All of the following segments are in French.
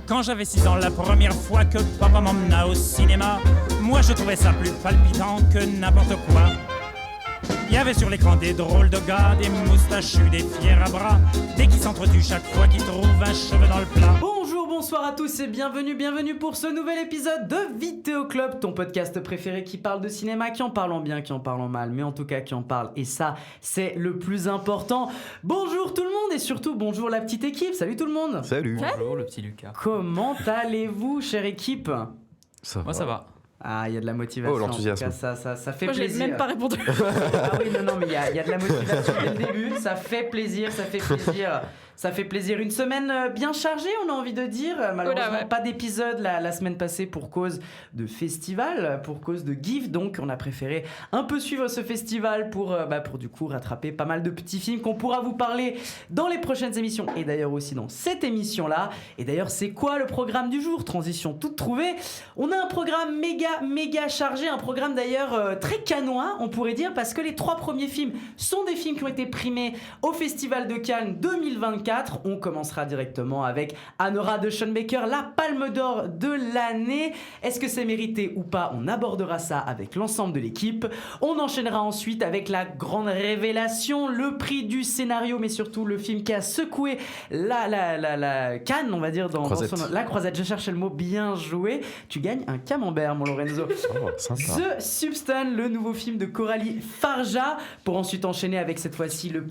Quand j'avais 6 ans, la première fois que papa m'emmena au cinéma, moi je trouvais ça plus palpitant que n'importe quoi. Il y avait sur l'écran des drôles de gars, des moustachus, des fiers à bras, des qui s'entretuent chaque fois qu'ils trouvent un cheveu dans le plat. Bonsoir à tous et bienvenue pour ce nouvel épisode de Vidéo Club, ton podcast préféré qui parle de cinéma, qui en parle en bien, qui en parle en mal, mais en tout cas qui en parle, et ça c'est le plus important. Bonjour tout le monde et surtout bonjour la petite équipe, salut tout le monde. Salut. Bonjour le petit Lucas. Comment allez-vous chère équipe? Moi ça va. Ah, il y a de la motivation. Oh, l'enthousiasme. En tout cas, ça fait Moi, plaisir. j'ai même pas répondu. Ah oui, non, mais il y a de la motivation dès le début. Ça fait plaisir. Ça fait plaisir. Une semaine bien chargée, on a envie de dire. Malheureusement, ouais. pas d'épisode la semaine passée pour cause de festival, pour cause de GIF. Donc, on a préféré un peu suivre ce festival pour du coup rattraper pas mal de petits films qu'on pourra vous parler dans les prochaines émissions. Et d'ailleurs aussi dans cette émission-là. Et d'ailleurs, c'est quoi le programme du jour? Transition toute trouvée. On a un programme méga chargé. Un programme d'ailleurs très canois, on pourrait dire, parce que les 3 premiers films sont des films qui ont été primés au Festival de Cannes 2024. On commencera directement avec Anora de Sean Baker, la Palme d'Or de l'année. Est-ce que c'est mérité ou pas? On abordera ça avec l'ensemble de l'équipe. On enchaînera ensuite avec la grande révélation, le prix du scénario, mais surtout le film qui a secoué la Cannes, on va dire, dans la croisette. Je cherchais le mot, bien joué. Tu gagnes un camembert, mon Lorenzo. Oh, sympa. The Substance, le nouveau film de Coralie Farja, pour ensuite enchaîner avec cette fois-ci le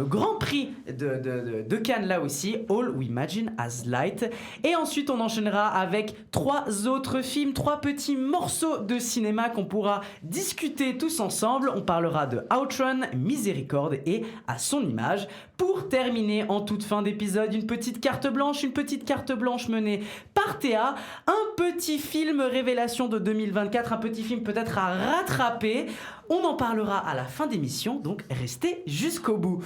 grand prix de Cannes là aussi, All We Imagine As Light. Et ensuite on enchaînera avec 3 autres films, 3 petits morceaux de cinéma qu'on pourra discuter tous ensemble. On parlera de Outrun, Miséricorde et À son image. Pour terminer en toute fin d'épisode, une petite carte blanche menée par Théa, un petit film révélation de 2024, un petit film peut-être à rattraper. On en parlera à la fin d'émission, donc restez jusqu'au bout.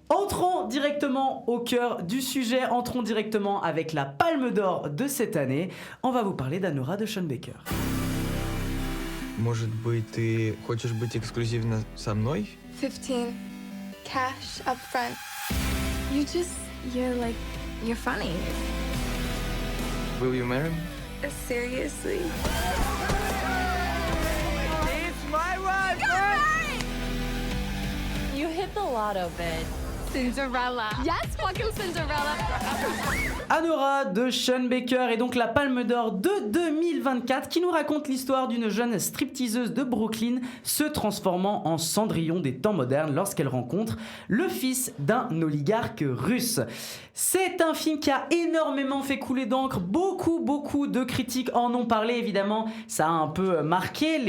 Entrons directement au cœur du sujet, entrons directement avec la Palme d'Or de cette année. On va vous parler d'Anora de Sean Baker. Может быть, ты хочешь быть эксклюзивно со мной? 15 cash up front. You're funny. Will you marry me? Seriously? You hit the lotto, bitch. Cinderella. Yes, fucking Cinderella. Anora de Sean Baker est donc la Palme d'Or de 2024 qui nous raconte l'histoire d'une jeune stripteaseuse de Brooklyn se transformant en Cendrillon des temps modernes lorsqu'elle rencontre le fils d'un oligarque russe. C'est un film qui a énormément fait couler d'encre, beaucoup de critiques en ont parlé évidemment, ça a un peu marqué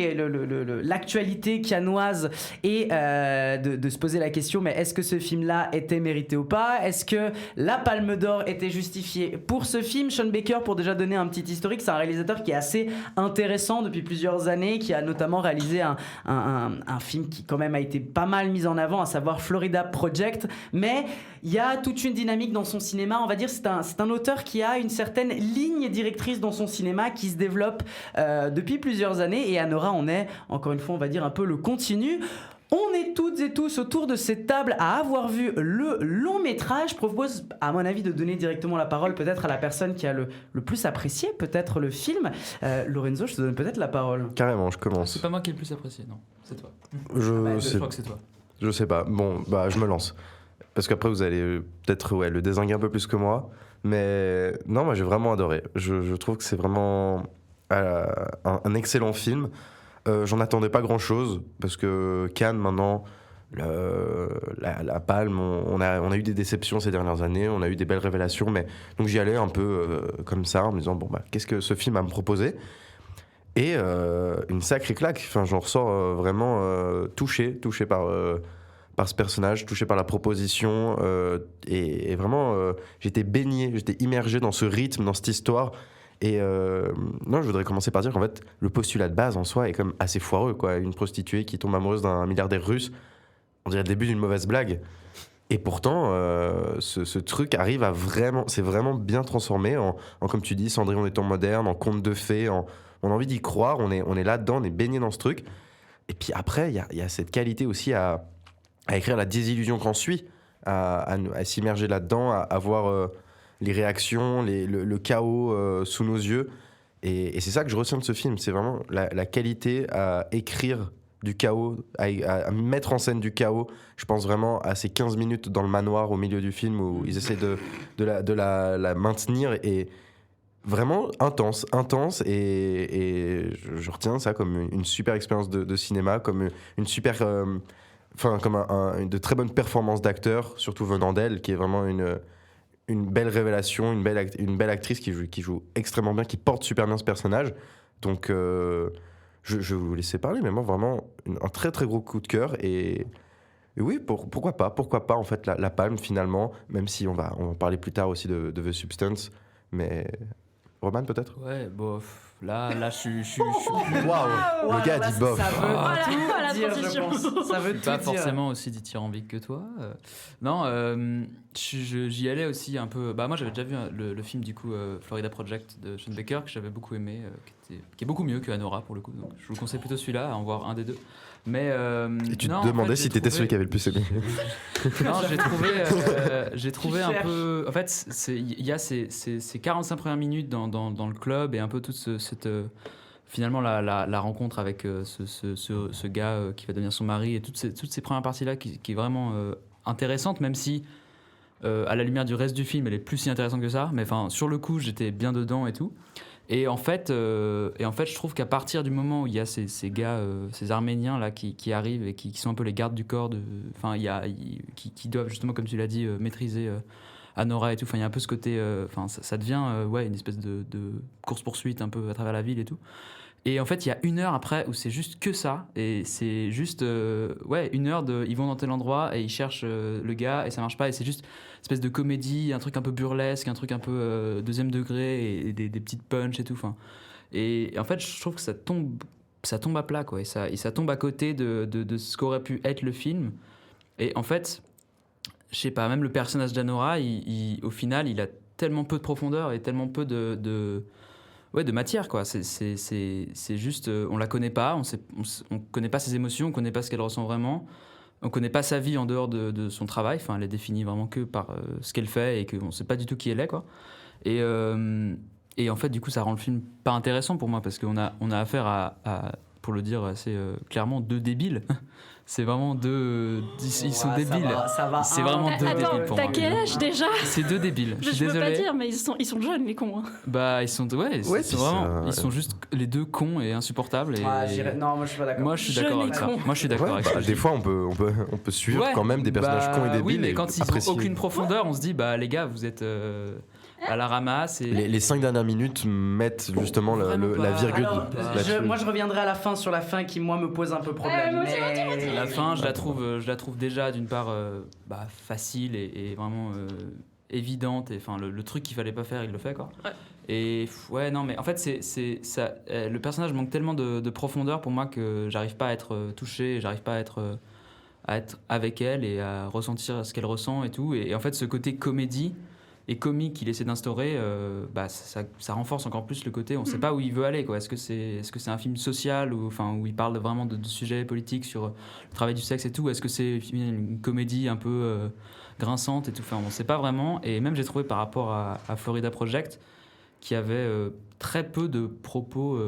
l'actualité cannoise et de se poser la question, mais est-ce que ce film-là était mérité ou pas? Est-ce que la Palme d'Or était justifiée pour ce film? Sean Baker, pour déjà donner un petit historique, c'est un réalisateur qui est assez intéressant depuis plusieurs années, qui a notamment réalisé un film qui quand même a été pas mal mis en avant, à savoir Florida Project, mais il y a toute une dynamique dans son cinéma, on va dire c'est un auteur qui a une certaine ligne directrice dans son cinéma qui se développe depuis plusieurs années, et Anora en est, encore une fois, on va dire un peu le continu. On est toutes et tous autour de cette table à avoir vu le long métrage. Je propose, à mon avis, de donner directement la parole peut-être à la personne qui a le plus apprécié peut-être le film. Lorenzo, je te donne peut-être la parole. Carrément, je commence. C'est pas moi qui ai le plus apprécié, non, c'est toi. Je Je crois que c'est toi. Je sais pas. Bon, je me lance. Parce qu'après, vous allez peut-être le dézinguer un peu plus que moi. Mais non, moi, j'ai vraiment adoré. Je trouve que c'est vraiment un excellent film. J'en attendais pas grand-chose, parce que Cannes, maintenant, la Palme, on a eu des déceptions ces dernières années, on a eu des belles révélations, mais donc j'y allais un peu comme ça, en me disant, qu'est-ce que ce film a à me proposer? Et une sacrée claque, enfin, j'en ressors vraiment touché par ce personnage, touché par la proposition, et vraiment, j'étais baigné, j'étais immergé dans ce rythme, dans cette histoire. Et non, je voudrais commencer par dire qu'en fait, le postulat de base en soi est quand même assez foireux, quoi. Une prostituée qui tombe amoureuse d'un milliardaire russe, on dirait le début d'une mauvaise blague. Et pourtant, ce truc arrive à vraiment, c'est vraiment bien transformé en comme tu dis, Cendrillon des temps modernes, en conte de fées, on a envie d'y croire, on est là-dedans, on est baigné dans ce truc. Et puis après, il y a cette qualité aussi à écrire la désillusion qu'on suit, à s'immerger là-dedans, à voir les réactions, le chaos sous nos yeux. Et c'est ça que je retiens de ce film, c'est vraiment la qualité à écrire du chaos, à mettre en scène du chaos. Je pense vraiment à ces 15 minutes dans le manoir au milieu du film où ils essaient de la maintenir, et vraiment intense, et je retiens ça comme une super expérience de cinéma, comme une super... comme de très bonnes performances d'acteurs, surtout venant d'elle, qui est vraiment une belle révélation, une belle actrice qui joue extrêmement bien, qui porte super bien ce personnage. Donc je vais vous laisser parler, mais moi vraiment un très très gros coup de cœur, et oui, pourquoi pas en fait la Palme finalement, même si on va parler plus tard aussi de The Substance, mais Roman peut-être. Ouais, bof. Là, je suis Waouh, le gars dit bof. Ça veut Voilà, la tout dire, transition. je pense. Ça veut tout pas dire. forcément aussi dithyrambique que toi. Non, j'y allais aussi un peu. Bah moi, j'avais déjà vu le film du coup Florida Project de Sean Baker, que j'avais beaucoup aimé, qui est beaucoup mieux que Anora pour le coup. Donc je vous conseille plutôt celui-là, à en voir un des deux. Mais Et tu non, te demandais en fait, si j'ai t'étais trouvé- celui qui avait le plus aimé. Non, j'ai trouvé un cherches. peu. En fait, il y a ces 45 premières minutes dans le club, et un peu toute cette. Finalement, la rencontre avec ce gars qui va devenir son mari, et toutes ces premières parties-là qui est vraiment intéressante, même si à la lumière du reste du film, elle est plus si intéressante que ça. Mais enfin, sur le coup, j'étais bien dedans et tout. Et en fait, je trouve qu'à partir du moment où il y a ces gars, ces Arméniens là qui arrivent et qui sont un peu les gardes du corps, qui doivent justement, comme tu l'as dit, maîtriser Anora et tout. Enfin, il y a un peu ce côté, ça devient une espèce de course-poursuite un peu à travers la ville et tout. Et en fait, il y a 1 heure après où c'est juste que ça, et c'est juste 1 heure ils vont dans tel endroit et ils cherchent le gars et ça marche pas, et c'est juste une espèce de comédie, un truc un peu burlesque, un truc un peu deuxième degré, et des petites punches et tout. Enfin, et en fait, je trouve que ça tombe à plat, quoi, et ça tombe à côté de ce qu'aurait pu être le film. Et en fait, je sais pas, même le personnage d'Anora, au final, il a tellement peu de profondeur et tellement peu de matière, quoi. C'est juste, on la connaît pas, on connaît pas ses émotions, on connaît pas ce qu'elle ressent vraiment, on connaît pas sa vie en dehors de son travail. Enfin, elle est définie vraiment que par ce qu'elle fait, et qu'on sait pas du tout qui elle est, quoi. Et en fait, du coup, ça rend le film pas intéressant pour moi, parce qu'on a affaire à pour le dire assez clairement, 2 débiles. C'est vraiment 2... Ils sont débiles. Ça va, C'est vraiment 2 Attends, débiles pour t'as moi. quel âge déjà? C'est 2 débiles. Je suis Je peux désolé. pas dire, mais ils sont jeunes, les cons. Hein. Bah, ils sont Ouais, c'est puis vraiment, ça- ils sont juste les 2 cons et insupportables. Et Non, moi je suis pas d'accord. moi, je suis d'accord avec ça. Jeune et con. Moi, je suis d'accord avec ça. Des fois, on peut suivre Ouais, quand même des personnages cons et débiles. Oui, mais et quand ils apprécier. ont aucune profondeur, on se dit, bah les gars, vous êtes à la ramasse. Et... Les 5 dernières minutes mettent justement Vraiment la pas. virgule Alors, là-dessus. moi je reviendrai à la fin sur la fin qui moi me pose un peu problème. moi aussi, mais- La fin, je la trouve déjà d'une part facile et vraiment évidente, et enfin le truc qu'il fallait pas faire, il le fait, quoi. Ouais. Et ouais, non, mais en fait c'est ça, le personnage manque tellement de profondeur pour moi que j'arrive pas à être touché, j'arrive pas à être avec elle et à ressentir ce qu'elle ressent et tout. Et en fait, ce côté comédie et comique qu'il essaie d'instaurer, ça renforce encore plus le côté, on sait pas où il veut aller, quoi. Est-ce que c'est un film social où il parle vraiment de sujets politiques sur le travail du sexe et tout? Est-ce que c'est une comédie un peu grinçante et tout? Enfin, on sait pas vraiment. Et même j'ai trouvé par rapport à Florida Project qui avait très peu de propos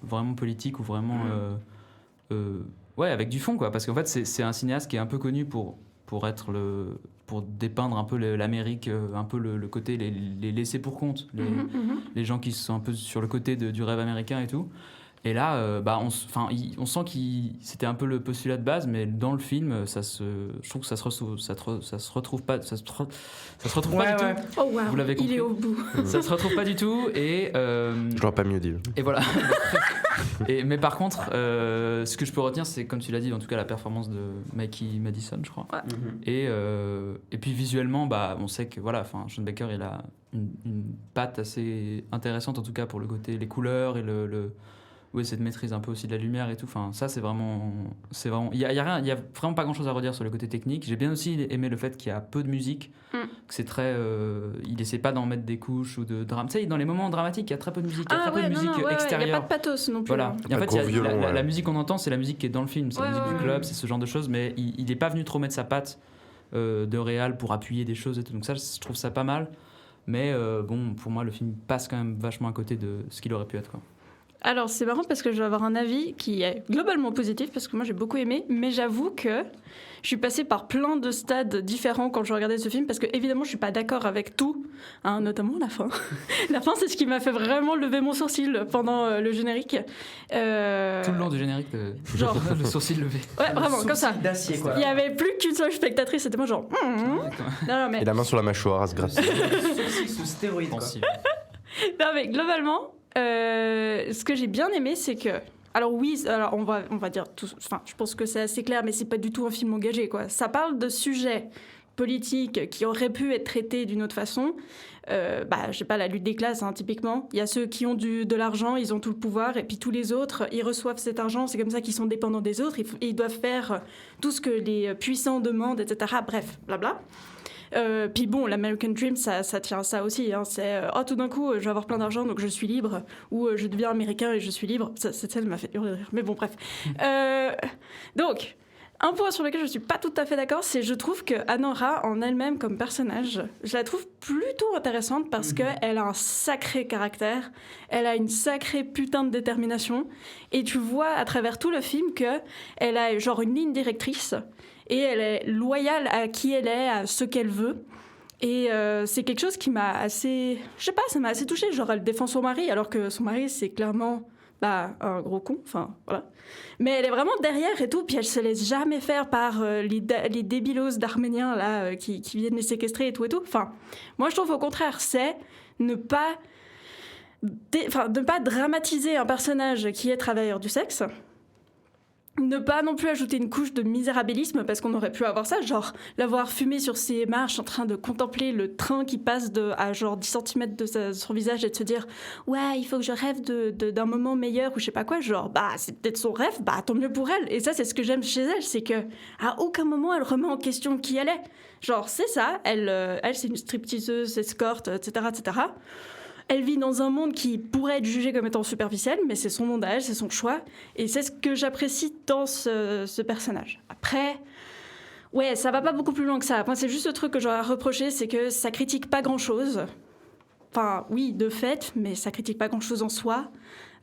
vraiment politiques ou vraiment avec du fond, quoi. Parce qu'en fait c'est un cinéaste qui est un peu connu pour dépeindre un peu l'Amérique, un peu le côté les laissés pour compte, les gens qui sont un peu sur le côté du rêve américain et tout. Et là, on sent c'était un peu le postulat de base, mais dans le film, je trouve que ça se retrouve pas, ça se retrouve pas du tout. Oh wow, Vous l'avez compris. il est au bout. Ça se retrouve pas du tout, et Je l'aurais pas mieux dit. et voilà. Mais par contre, ce que je peux retenir, c'est, comme tu l'as dit, en tout cas la performance de Mikey Madison, je crois. Et puis visuellement, on sait que Sean Baker, il a une patte assez intéressante, en tout cas pour le côté, les couleurs et cette maîtrise un peu aussi de la lumière et tout. Enfin, ça, c'est vraiment, il y a vraiment pas grand chose à redire sur le côté technique. J'ai bien aussi aimé le fait qu'il y a peu de musique, que c'est très, il essaie pas d'en mettre des couches ou de drame. Tu sais, dans les moments dramatiques, il y a très peu de musique, il y a très peu de musique Il n'y a extérieure. pas de pathos non plus. Voilà. hein. Et en Pas fait, de gros violon, la ouais. musique qu'on entend, c'est la musique qui est dans le film, c'est la Ouais, musique ouais, du club, ouais. c'est ce genre de choses, mais il est pas venu trop mettre sa patte de réal pour appuyer des choses et tout. Donc ça, je trouve ça pas mal. Mais bon, pour moi, le film passe quand même vachement à côté de ce qu'il aurait pu être, quoi. Alors, c'est marrant parce que je vais avoir un avis qui est globalement positif parce que moi j'ai beaucoup aimé, mais j'avoue que je suis passée par plein de stades différents quand je regardais ce film parce que évidemment je suis pas d'accord avec tout, hein, notamment la fin. La fin, c'est ce qui m'a fait vraiment lever mon sourcil pendant le générique. Tout le long du générique, Genre. le sourcil levé. Ouais, vraiment, comme ça. D'acier, quoi. Il y avait plus qu'une seule spectatrice, c'était moi genre. Non, mais... Et la main sur la mâchoire à se gratter. Sourcil sous stéroïdes, quoi. Non, mais globalement, ce que j'ai bien aimé, c'est que... Alors oui, alors on va dire tout... Enfin, je pense que c'est assez clair, mais c'est pas du tout un film engagé, quoi. Ça parle de sujets politiques qui auraient pu être traités d'une autre façon. Je sais pas, la lutte des classes, hein, typiquement. Il y a ceux qui ont de l'argent, ils ont tout le pouvoir, et puis tous les autres, ils reçoivent cet argent, c'est comme ça qu'ils sont dépendants des autres, ils doivent faire tout ce que les puissants demandent, etc. Bref, blabla. Puis bon, l'American Dream, ça tient à ça aussi. Hein. C'est tout d'un coup, je vais avoir plein d'argent, donc je suis libre. Ou je deviens américain et je suis libre. Cette scène m'a fait hurler de rire. Mais bon, bref. Donc, un point sur lequel je suis pas tout à fait d'accord, c'est je trouve que Anora, en elle-même comme personnage, je la trouve plutôt intéressante parce qu'elle a un sacré caractère. Elle a une sacrée putain de détermination. Et tu vois à travers tout le film qu'elle a genre une ligne directrice. Et elle est loyale à qui elle est, à ce qu'elle veut. Et c'est quelque chose qui m'a assez... Je sais pas, ça m'a assez touchée. Genre, elle défend son mari, alors que son mari, c'est clairement un gros con. Enfin, voilà. Mais elle est vraiment derrière et tout. Puis elle se laisse jamais faire par les débilos d'Arméniens, là, qui viennent les séquestrer et tout et tout. Enfin, moi, je trouve au contraire, c'est ne pas dramatiser un personnage qui est travailleur du sexe. Ne pas non plus ajouter une couche de misérabilisme parce qu'on aurait pu avoir ça, genre l'avoir fumé sur ses marches en train de contempler le train qui passe à genre 10 cm de son visage et de se dire ouais, il faut que je rêve d'un moment meilleur ou je sais pas quoi, genre c'est peut-être son rêve, tant mieux pour elle. Et ça, c'est ce que j'aime chez elle, c'est que à aucun moment elle remet en question qui elle est. Genre c'est ça, elle c'est une stripteaseuse, escorte, etc., etc. Elle vit dans un monde qui pourrait être jugé comme étant superficiel, mais c'est son monde à elle, c'est son choix. Et c'est ce que j'apprécie dans ce personnage. Après, ouais, ça va pas beaucoup plus loin que ça. Après, c'est juste le truc que j'aurais à reprocher, c'est que ça critique pas grand-chose. Enfin, oui, de fait, mais ça critique pas grand-chose en soi.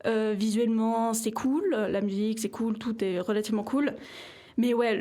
Visuellement, c'est cool. La musique, c'est cool. Tout est relativement cool. Mais ouais,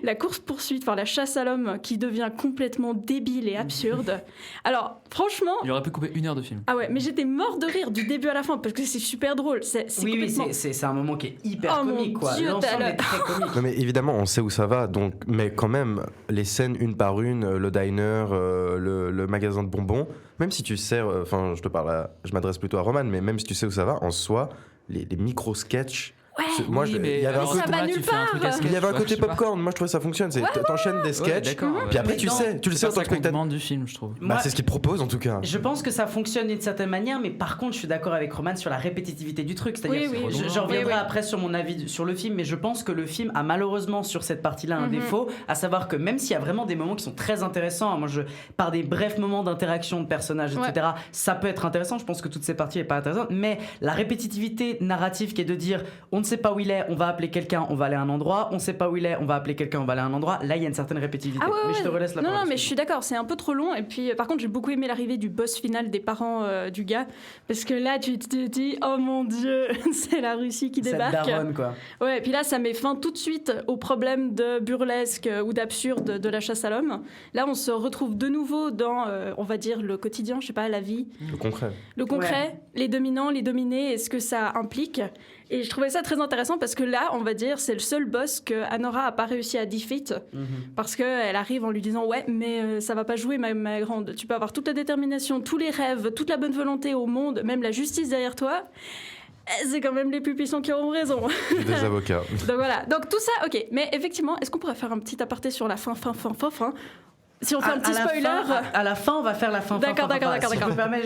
la course-poursuite, la chasse à l'homme qui devient complètement débile et absurde. Alors, franchement... Il aurait pu couper 1 heure de film. Ah ouais, mais j'étais mort de rire du début à la fin parce que c'est super drôle. C'est complètement... c'est un moment qui est hyper comique, quoi. Dieu, l'ensemble est très comique. Non mais évidemment, on sait où ça va, donc, mais quand même, les scènes une par une, le diner, le magasin de bonbons, même si tu sais, je m'adresse plutôt à Roman, mais même si tu sais où ça va, en soi, les micro-sketchs. Ouais, moi, il y avait un côté, ça va nulle part. il y avait un côté popcorn. Moi, je trouvais ça fonctionne. T'enchaînes des sketchs, puis après tu le sais en tant que spectateur. Demande du film, je trouve. C'est ce qu'il propose en tout cas. Je pense que ça fonctionne d'une certaine manière, mais par contre, je suis d'accord avec Roman sur la répétitivité du truc. C'est-à-dire, je reviendrai après sur mon avis sur le film, mais je pense que le film a malheureusement sur cette partie-là un défaut, à savoir que même s'il y a vraiment des moments qui sont très intéressants, par des brefs moments d'interaction de personnages, etc., ça peut être intéressant. Je pense que toute cette partie n'est pas intéressante, mais la répétitivité narrative qui est de dire, on ne sait pas où il est, on va appeler quelqu'un, on va aller à un endroit, on sait pas où il est, on va appeler quelqu'un, on va aller à un endroit. Là, il y a une certaine répétitivité. Mais je te relaisse la parole. Non, mais je suis d'accord, c'est un peu trop long. Et puis, par contre, j'ai beaucoup aimé l'arrivée du boss final des parents du gars. Parce que là, tu te dis, oh mon Dieu, c'est la Russie qui débarque. Cette daronne, quoi. Ouais, et puis là, ça met fin tout de suite au problème de burlesque ou d'absurde de la chasse à l'homme. Là, on se retrouve de nouveau dans, on va dire, le quotidien, je sais pas, la vie. Le concret, les dominants, les dominés, et ce que ça implique. Et je trouvais ça très intéressant parce que là, on va dire, c'est le seul boss que Anora a pas réussi à defeat parce qu'elle arrive en lui disant ouais, mais ça va pas jouer ma grande. Tu peux avoir toute la détermination, tous les rêves, toute la bonne volonté au monde, même la justice derrière toi. C'est quand même les plus puissants qui auront raison. Des avocats. Donc voilà. Donc tout ça, ok. Mais effectivement, est-ce qu'on pourrait faire un petit aparté sur la fin si on fait un petit spoiler. À la fin, on va faire la fin. D'accord. Si je me permets,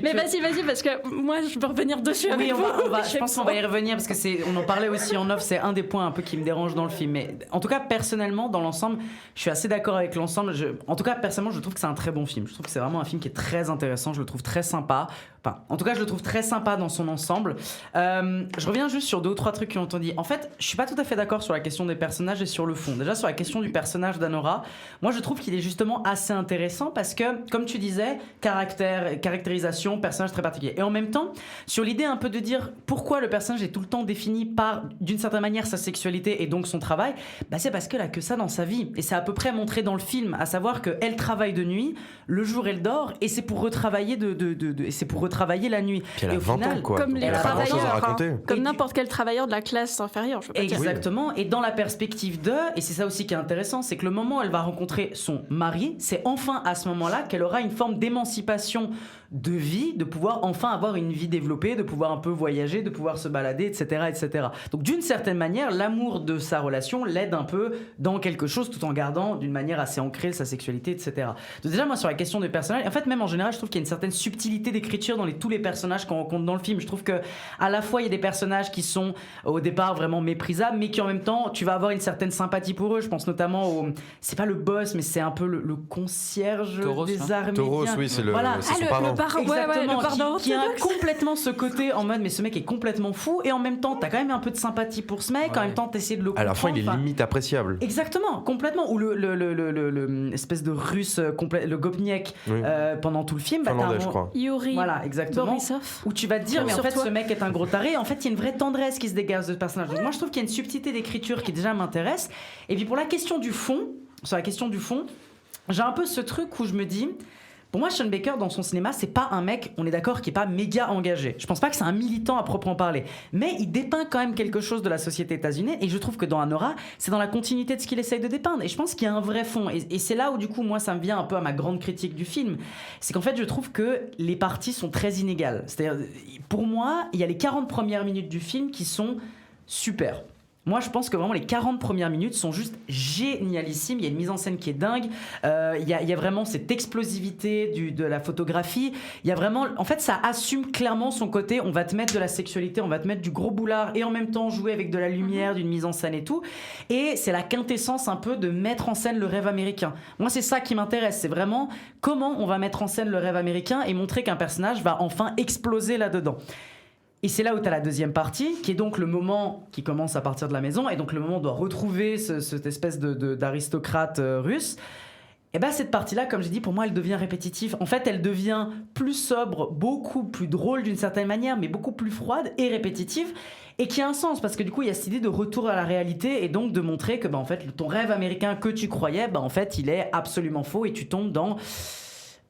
mais vas-y, parce que moi, je peux revenir dessus avec vous. Je pense qu'on va y revenir parce que on en parlait aussi en off, c'est un des points un peu qui me dérange dans le film. Mais en tout cas, personnellement, dans l'ensemble, je suis assez d'accord avec l'ensemble. En tout cas, personnellement, je trouve que c'est un très bon film. Je trouve que c'est vraiment un film qui est très intéressant. Je le trouve très sympa. Enfin, en tout cas, je le trouve très sympa dans son ensemble. Je reviens juste sur 2 ou 3 trucs qui ont été dit. En fait, je suis pas tout à fait d'accord sur la question des personnages et sur le fond. Déjà, sur la question du personnage d'Anora, moi, je trouve qu'il est justement assez intéressant parce que, comme tu disais, caractérisation, personnage très particulier. Et en même temps, sur l'idée un peu de dire pourquoi le personnage est tout le temps défini par, d'une certaine manière, sa sexualité et donc son travail, bah, c'est parce qu'elle a que ça dans sa vie. Et c'est à peu près montré dans le film, à savoir qu'elle travaille de nuit, le jour elle dort, et c'est pour retravailler la nuit. Puis elle a Et au 20 final, ans, quoi. comme Donc les elle a pas grand-chose à travailleurs, raconter. Comme Et n'importe quel travailleur de la classe inférieure, je veux pas dire. Exactement, et dans la perspective de, et c'est ça aussi qui est intéressant, c'est que le moment où elle va rencontrer son mari, c'est enfin à ce moment-là qu'elle aura une forme d'émancipation de vie, de pouvoir enfin avoir une vie développée, de pouvoir un peu voyager, de pouvoir se balader, etc. etc. Donc d'une certaine manière, l'amour de sa relation l'aide un peu dans quelque chose tout en gardant d'une manière assez ancrée sa sexualité, etc. Donc déjà moi sur la question des personnages, en fait même en général je trouve qu'il y a une certaine subtilité d'écriture dans tous les personnages qu'on rencontre dans le film. Je trouve que à la fois il y a des personnages qui sont au départ vraiment méprisables, mais qui en même temps tu vas avoir une certaine sympathie pour eux. Je pense notamment au, c'est pas le boss, mais c'est un peu le concierge Tauros, des hein. Arméniens. Tauros, oui, c'est Voilà. son Le parrain. parrain, Exactement, le parrain qui a orthodoxe. complètement ce côté en mode mais ce mec est complètement fou, et en même temps t'as quand même un peu de sympathie pour ce mec, en Ouais. même temps t'essaies de le À comprendre. la fin, il est Enfin, limite appréciable. exactement, complètement. Ou le espèce de russe complet, le Gopniak, Oui. pendant tout le film. Bah, t'as un Finlandais, je moment- crois. Yuri Voilà, exactement. Borisov. Où tu vas te dire, mais en Sur fait, toi. ce mec est un gros taré. En fait, il y a une vraie tendresse qui se dégage de ce personnage. Donc, moi, je trouve qu'il y a une subtilité d'écriture qui déjà m'intéresse. Et puis, pour la question du fond, j'ai un peu ce truc où je me dis. Pour moi, Sean Baker, dans son cinéma, c'est pas un mec, on est d'accord, qui est pas méga engagé. Je pense pas que c'est un militant à proprement parler. Mais il dépeint quand même quelque chose de la société états-unienne. Et je trouve que dans Anora, c'est dans la continuité de ce qu'il essaye de dépeindre. Et je pense qu'il y a un vrai fond. Et c'est là où, du coup, moi, ça me vient un peu à ma grande critique du film. C'est qu'en fait, je trouve que les parties sont très inégales. C'est-à-dire, pour moi, il y a les 40 premières minutes du film qui sont super. Moi, je pense que vraiment les 40 premières minutes sont juste génialissimes. Il y a une mise en scène qui est dingue. Il y a vraiment cette explosivité de la photographie. Il y a vraiment, en fait, ça assume clairement son côté. On va te mettre de la sexualité, on va te mettre du gros boulard et en même temps jouer avec de la lumière, d'une mise en scène et tout. Et c'est la quintessence un peu de mettre en scène le rêve américain. Moi, c'est ça qui m'intéresse. C'est vraiment comment on va mettre en scène le rêve américain et montrer qu'un personnage va enfin exploser là-dedans. Et c'est là où tu as la deuxième partie, qui est donc le moment qui commence à partir de la maison, et donc le moment où on doit retrouver cette espèce d'aristocrate russe. Et bien cette partie-là, comme j'ai dit, pour moi, elle devient répétitive. En fait, elle devient plus sobre, beaucoup plus drôle d'une certaine manière, mais beaucoup plus froide et répétitive, et qui a un sens, parce que du coup, il y a cette idée de retour à la réalité, et donc de montrer que en fait, ton rêve américain que tu croyais, en fait, il est absolument faux, et tu tombes dans...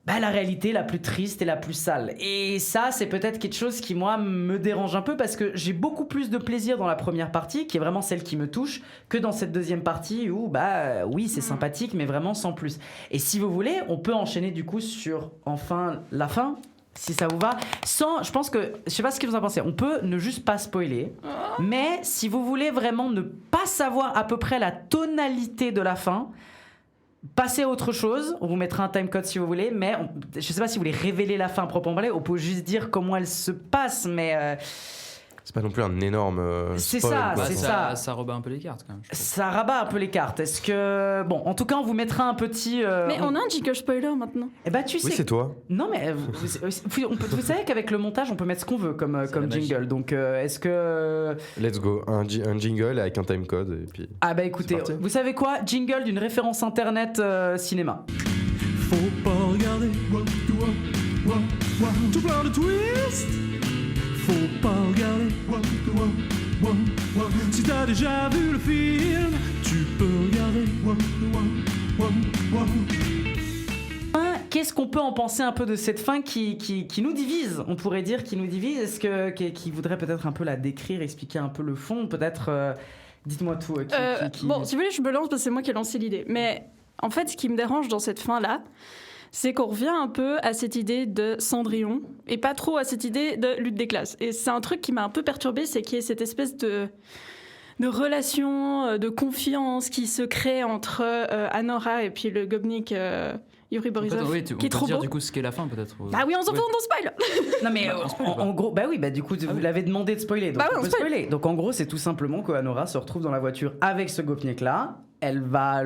la réalité la plus triste et la plus sale. Et ça, c'est peut-être quelque chose qui, moi, me dérange un peu parce que j'ai beaucoup plus de plaisir dans la première partie, qui est vraiment celle qui me touche, que dans cette deuxième partie où, oui, c'est sympathique, mais vraiment sans plus. Et si vous voulez, on peut enchaîner du coup sur, enfin, la fin, si ça vous va. Je pense que, je sais pas ce que vous en pensez, on peut ne juste pas spoiler, mais si vous voulez vraiment ne pas savoir à peu près la tonalité de la fin, passez à autre chose, on vous mettra un timecode si vous voulez, mais je sais pas si vous voulez révéler la fin proprement parler, on peut juste dire comment elle se passe, mais C'est pas non plus un énorme. C'est spoil, ça, quoi. c'est Ça rebat un peu les cartes quand même. je trouve. ça rabat un peu les cartes. Est-ce que... Bon, en tout cas, on vous mettra un petit... Mais on a un jingle spoiler maintenant. Eh ben, tu Oui, sais... c'est toi. Non, mais vous savez qu'avec le montage, on peut mettre ce qu'on veut comme la jingle. magie. Donc, est-ce que... Let's go. Un jingle avec un timecode et puis. Ah bah écoutez, C'est parti. vous savez quoi? Jingle d'une référence internet cinéma. Faut pas regarder, tout plein de twists. Faut pas regarder, si t'as déjà vu le film, tu peux regarder. Qu'est-ce qu'on peut en penser un peu de cette fin qui nous divise? On pourrait dire qui nous divise. Est-ce que qui voudrait peut-être un peu la décrire, expliquer un peu le fond? Peut-être, dites-moi tout. Bon, si vous voulez, je me lance parce que c'est moi qui ai lancé l'idée. Mais en fait, ce qui me dérange dans cette fin-là, c'est qu'on revient un peu à cette idée de Cendrillon et pas trop à cette idée de lutte des classes. Et c'est un truc qui m'a un peu perturbée, c'est qu'il y ait cette espèce de relation, de confiance qui se crée entre Anora et puis le gobnik Yuri Borisov, Oui, qui on est peut trop dire beau. du coup ce qu'est la fin peut-être. Bah oui, on s'en fout, on spoil. Non mais on spoil, en gros, bah oui, bah du coup vous l'avez demandé de spoiler, donc Bah ouais, on peut on spoil. spoiler. Donc en gros, c'est tout simplement que Anora se retrouve dans la voiture avec ce gopnik là. Elle va.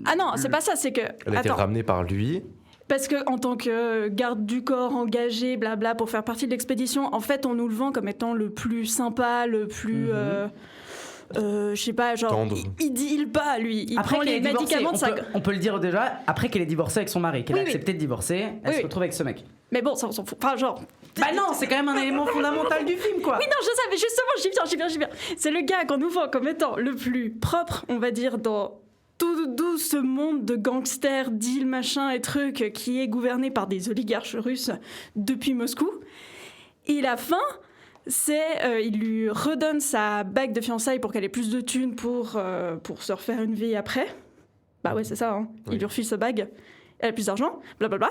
Ah non, c'est pas ça, c'est que... Elle a été Attends. ramenée par lui. Parce que en tant que garde du corps engagé, blabla, pour faire partie de l'expédition, en fait, on nous le vend comme étant le plus sympa, le plus... je sais pas, genre, Tendre. il deal pas, lui. Il Après prend qu'elle les est divorcée, médicaments de sa... on peut le dire déjà, après qu'elle est divorcée avec son mari, qu'elle a Oui, oui. accepté de divorcer, elle Oui, se oui. retrouve avec ce mec. Mais bon, ça on s'en fout. Enfin, genre... Bah non, c'est quand même un élément fondamental du film, quoi. Oui, non, je sais, mais justement, j'y viens. C'est le gars qu'on nous vend comme étant le plus propre, on va dire, dans tout ce monde de gangsters, deals, machin et trucs qui est gouverné par des oligarches russes depuis Moscou. Et la fin, c'est il lui redonne sa bague de fiançailles pour qu'elle ait plus de thunes pour se refaire une vie après. Bah ouais, c'est ça, hein. Oui. Il lui refile sa bague, elle a plus d'argent, blablabla.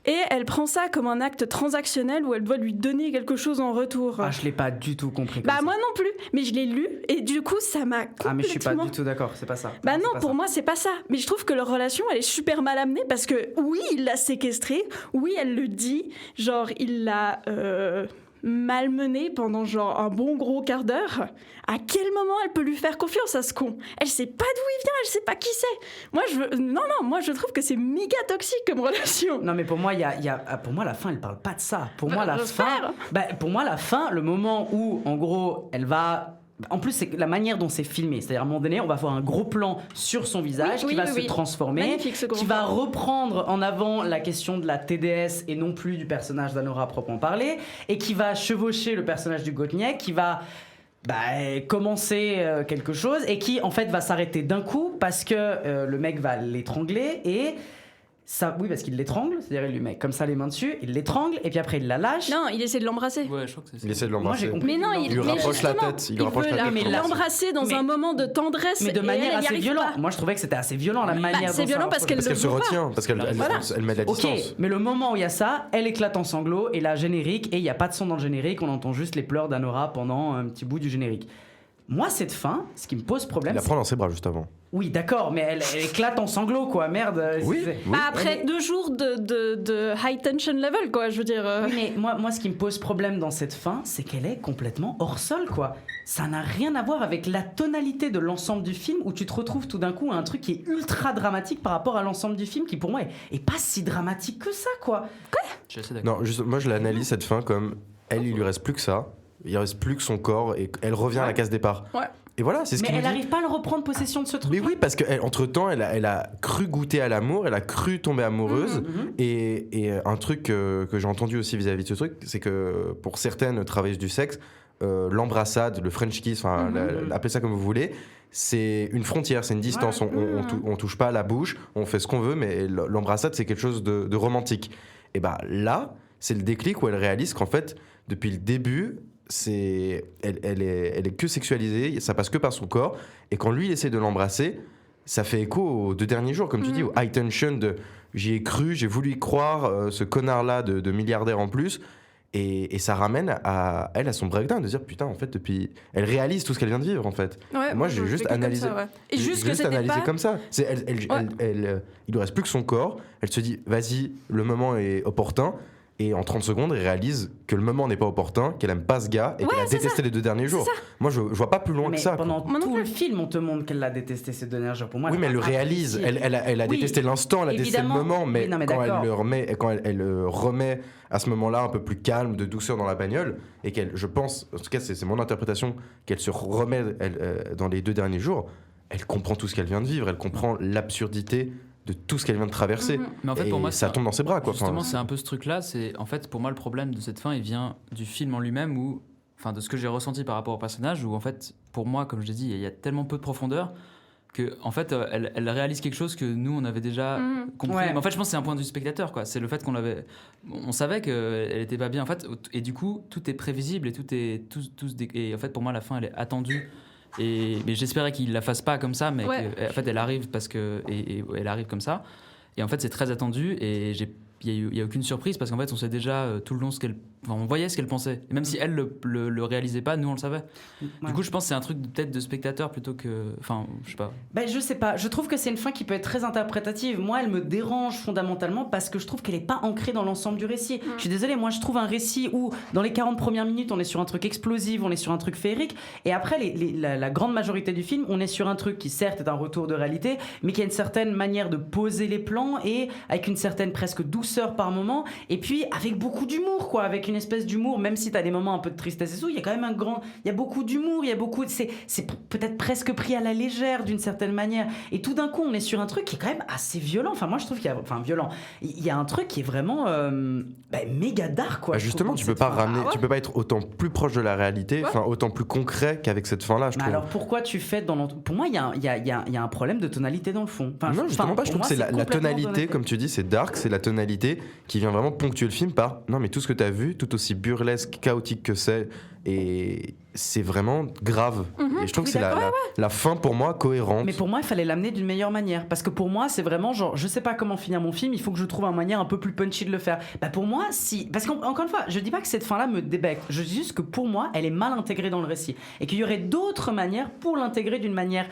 Et elle prend ça comme un acte transactionnel où elle doit lui donner quelque chose en retour. Ah, je l'ai pas du tout compris. Comme Bah ça. moi non plus, mais je l'ai lu et du coup ça m'a complètement... Ah, mais je suis pas du tout d'accord, c'est pas ça. Bah non, c'est pas pour ça. moi c'est pas ça. Mais je trouve que leur relation elle est super mal amenée parce que oui il l'a séquestrée, oui elle le dit, genre il l'a malmenée pendant genre un bon gros quart d'heure. À quel moment elle peut lui faire confiance à ce con? Elle sait pas d'où il vient, elle sait pas qui c'est. Moi je trouve que c'est méga toxique comme relation. Non, mais pour moi, pour moi, la fin, elle parle pas de ça. Pour moi, la j'espère. fin, pour moi, la fin, le moment où, en gros, elle va. En plus, c'est la manière dont c'est filmé. C'est-à-dire, à un moment donné, on va voir un gros plan sur son visage Oui, qui oui, va oui, se oui. transformer, Magnifique, ce gros qui va plan. reprendre en avant la question de la TDS et non plus du personnage d'Anora à proprement parler, et qui va chevaucher le personnage du Gotniek, qui va commencer quelque chose et qui en fait va s'arrêter d'un coup parce que le mec va l'étrangler et ça, oui, parce qu'il l'étrangle, c'est-à-dire il lui met comme ça les mains dessus, il l'étrangle et puis après il la lâche. Non, il essaie de l'embrasser. Ouais, je crois que c'est ça. Il essaie de Moi j'ai l'embrasser. compris. Mais non, qu'il il lui l'embrasse. mais rapproche la justement, tête, il lui rapproche veut la tête mais pour là- l'embrasser dans mais- un moment de tendresse Mais de et manière elle y assez arrive violente. pas. Moi je trouvais que c'était assez violent la manière c'est dont violent ça parce qu'elle Parce le qu'elle se voit pas. retient, parce qu'elle Voilà. elle met de la Ok, distance. mais le moment où il y a ça, elle éclate en sanglots et la générique, et il n'y a pas de son dans le générique, on entend juste les pleurs d'Anora pendant un petit bout du générique. Moi, cette fin, ce qui me pose Il problème, la prend dans ses bras juste avant. oui, d'accord, mais elle éclate en sanglots, quoi, merde. Oui, c'est- oui. Bah, après 2 jours de high tension level, quoi, je veux dire. Oui, mais moi, ce qui me pose problème dans cette fin, c'est qu'elle est complètement hors sol, quoi. Ça n'a rien à voir avec la tonalité de l'ensemble du film, où tu te retrouves tout d'un coup à un truc qui est ultra dramatique par rapport à l'ensemble du film, qui pour moi est pas si dramatique que ça, quoi. Je suis assez d'accord. Non, juste, moi je l'analyse cette fin comme elle, il lui reste plus que ça. Il reste plus que son corps et elle revient à la case départ. Ouais. Et voilà, c'est ce Mais qu'il nous elle dit. n'arrive pas à le reprendre possession de ce truc. Mais oui, parce qu'entre temps, elle a cru goûter à l'amour, elle a cru tomber amoureuse. Et un truc que j'ai entendu aussi vis-à-vis de ce truc, c'est que pour certaines travailleuses du sexe, l'embrassade, le French kiss, enfin, appelez ça comme vous voulez, c'est une frontière, c'est une distance. Ouais. On touche pas à la bouche, on fait ce qu'on veut, mais l'embrassade, c'est quelque chose de romantique. Et bah là, c'est le déclic où elle réalise qu'en fait, depuis le début, elle est que sexualisée, ça passe que par son corps, et quand lui il essaie de l'embrasser, ça fait écho aux 2 derniers jours, comme tu dis, au high tension de j'y ai cru, j'ai voulu y croire, ce connard-là de milliardaire en plus, et ça ramène à son breakdown, de dire putain, en fait, depuis. Elle réalise tout ce qu'elle vient de vivre, en fait. Ouais, Moi, j'ai je juste l'ai comme analysé. ça, ouais. Et J'ai juste que c'était analysé pas... comme ça. Ouais. Il lui reste plus que son corps. Elle se dit, vas-y, le moment est opportun. Et en 30 secondes, elle réalise que le moment n'est pas opportun, qu'elle aime pas ce gars et Ouais, qu'elle a c'est détesté les 2 derniers jours. ça. Moi, je vois pas plus loin Mais que ça. pendant quoi. Moi non tout plus. le film, on te montre qu'elle l'a détesté ces derniers jours. Pour moi, Oui, mais elle le réalise. Elle a Oui, détesté l'instant, elle a détesté le évidemment. moment. Mais, Oui, non, mais quand d'accord. elle le remet à ce moment-là un peu plus calme, de douceur dans la bagnole, et qu'elle, je pense, en tout cas, c'est mon interprétation, qu'elle se remet dans les 2 derniers jours, elle comprend tout ce qu'elle vient de vivre, elle comprend l'absurdité de tout ce qu'elle vient de traverser. Mais en fait, et pour moi, ça c'est tombe dans ses bras, quoi. Justement, Enfin, c'est un peu ce truc-là. C'est en fait, pour moi, le problème de cette fin, il vient du film en lui-même, ou enfin de ce que j'ai ressenti par rapport au personnage, où en fait, pour moi, comme je l'ai dit, il y a tellement peu de profondeur que en fait, elle réalise quelque chose que nous, on avait déjà compris. Ouais. Mais en fait, je pense que c'est un point de vue spectateur, quoi. C'est le fait on savait qu'elle était pas bien, en fait, et du coup, tout est prévisible et et en fait, pour moi, la fin, elle est attendue. Mais j'espérais qu'il la fasse pas comme ça, mais Ouais. en fait, elle arrive et elle arrive comme ça. Et en fait, c'est très attendu et il y a aucune surprise parce qu'en fait, on sait déjà tout le long ce qu'elle on voyait ce qu'elle pensait. Et même si elle le réalisait pas, nous on le savait. Ouais. Du coup, je pense que c'est un truc peut-être de spectateur plutôt que. Enfin, je sais pas. Ben, je sais pas, je trouve que c'est une fin qui peut être très interprétative. Moi, elle me dérange fondamentalement parce que je trouve qu'elle est pas ancrée dans l'ensemble du récit. Je suis désolée, moi je trouve un récit où dans les 40 premières minutes on est sur un truc explosif, on est sur un truc féerique, et après la grande majorité du film on est sur un truc qui certes est un retour de réalité, mais qui a une certaine manière de poser les plans et avec une certaine presque douceur par moment, et puis avec beaucoup d'humour, quoi, avec une espèce d'humour, même si t'as des moments un peu de tristesse et tout, il y a quand même il y a beaucoup d'humour, il y a beaucoup, c'est peut-être presque pris à la légère d'une certaine manière, et tout d'un coup on est sur un truc qui est quand même assez violent. Enfin moi je trouve qu'il y a, enfin violent, il y a un truc qui est vraiment méga dark, quoi. Bah justement, tu peux pas ramener, tu peux pas être autant plus proche de la réalité, enfin autant plus concret qu'avec cette fin-là, je trouve. Alors pourquoi tu fais pour moi il y a un problème de tonalité dans le fond. Non, justement pas. Je trouve que c'est la tonalité, comme tu dis, c'est dark, c'est la tonalité qui vient vraiment ponctuer le film par non mais tout ce que t'as vu, tout aussi burlesque, chaotique que c'est, et c'est vraiment grave. Et je trouve que c'est la fin pour moi cohérente. Mais pour moi il fallait l'amener d'une meilleure manière, parce que pour moi c'est vraiment genre je sais pas comment finir mon film, il faut que je trouve une manière un peu plus punchy de le faire. Bah pour moi si, parce qu'encore une fois je dis pas que cette fin là me débecte, je dis juste que pour moi elle est mal intégrée dans le récit et qu'il y aurait d'autres manières pour l'intégrer d'une manière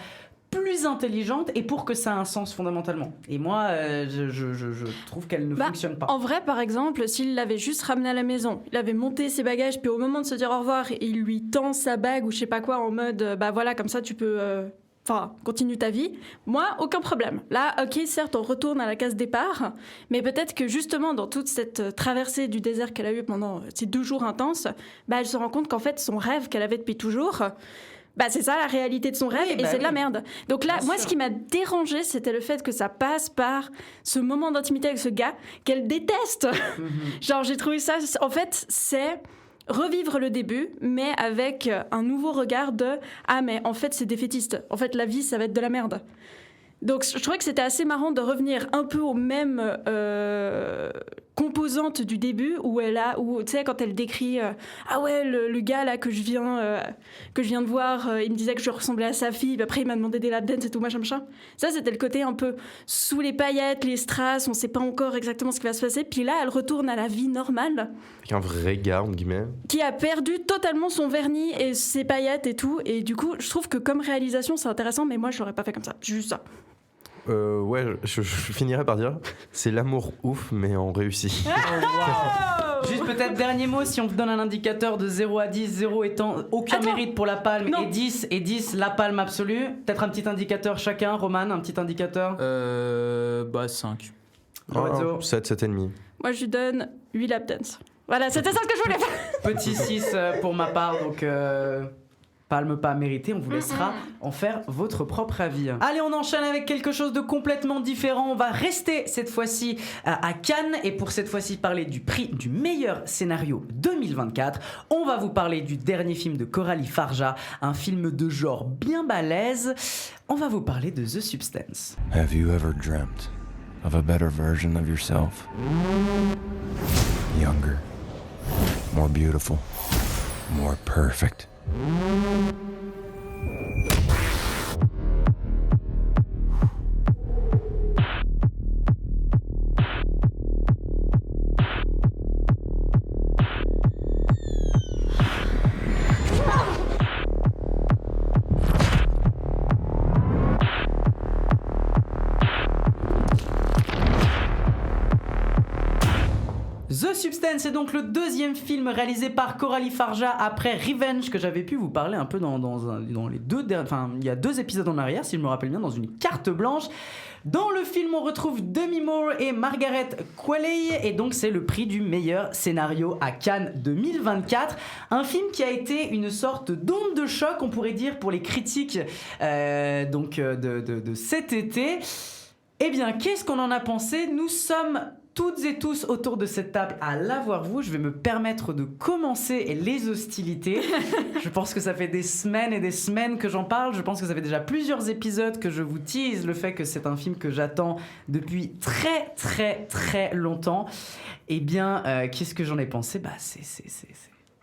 plus intelligente et pour que ça ait un sens fondamentalement. Et moi, je trouve qu'elle ne fonctionne pas. En vrai, par exemple, s'il l'avait juste ramené à la maison, il avait monté ses bagages, puis au moment de se dire au revoir, il lui tend sa bague ou je sais pas quoi en mode, bah voilà, comme ça tu peux... continue ta vie. Moi, aucun problème. Là, ok, certes, on retourne à la case départ, mais peut-être que justement, dans toute cette traversée du désert qu'elle a eue pendant ces 2 jours intenses, bah, elle se rend compte qu'en fait, son rêve qu'elle avait depuis toujours... Bah c'est ça la réalité de son rêve, et c'est de la merde. Donc là, moi, ce qui m'a dérangé, c'était le fait que ça passe par ce moment d'intimité avec ce gars qu'elle déteste. Genre, j'ai trouvé ça... En fait, c'est revivre le début, mais avec un nouveau regard de « Ah, mais en fait, c'est défaitiste. En fait, la vie, ça va être de la merde. » Donc, je trouvais que c'était assez marrant de revenir un peu aux mêmes composantes du début, où tu sais, quand elle décrit ah ouais, le gars là que je viens de voir, il me disait que je ressemblais à sa fille, puis après il m'a demandé des lap dance et tout, machin. Ça, c'était le côté un peu sous les paillettes, les strass, on sait pas encore exactement ce qui va se passer. Puis là, elle retourne à la vie normale. Avec un vrai gars, entre guillemets. Qui a perdu totalement son vernis et ses paillettes et tout. Et du coup, je trouve que comme réalisation, c'est intéressant, mais moi, je l'aurais pas fait comme ça. Juste ça. Ouais, je finirais par dire c'est l'amour ouf, mais en réussi. Juste peut-être dernier mot, si on vous donne un indicateur de 0 à 10, 0 étant aucun mérite pour la palme, et 10 la palme absolue. Peut-être un petit indicateur chacun. Roman, un petit indicateur. 5. 7,5. Moi, je lui donne 8 lap dance. Voilà, c'était ça ce que je voulais faire. Petit 6 pour ma part, donc... palme pas méritée, on vous laissera en faire votre propre avis. Allez, on enchaîne avec quelque chose de complètement différent. On va rester cette fois-ci à Cannes, et pour cette fois-ci parler du prix du meilleur scénario 2024. On va vous parler du dernier film de Coralie Farja, un film de genre bien balèze. On va vous parler de The Substance. Have you ever dreamt of a better version of yourself? Younger, more beautiful, more perfect. The Substance est donc le deuxième film réalisé par Coralie Farja après Revenge, que j'avais pu vous parler un peu dans les deux derniers... Enfin, il y a 2 épisodes en arrière, si je me rappelle bien, dans une carte blanche. Dans le film, on retrouve Demi Moore et Margaret Qualley, et donc c'est le prix du meilleur scénario à Cannes 2024. Un film qui a été une sorte d'onde de choc, on pourrait dire, pour les critiques de cet été. Eh bien, qu'est-ce qu'on en a pensé ? Nous sommes toutes et tous autour de cette table à l'avoir vu. Je vais me permettre de commencer les hostilités. Je pense que ça fait des semaines et des semaines que j'en parle. Je pense que ça fait déjà plusieurs épisodes que je vous tease le fait que c'est un film que j'attends depuis très très très longtemps. Eh bien, qu'est-ce que j'en ai pensé ?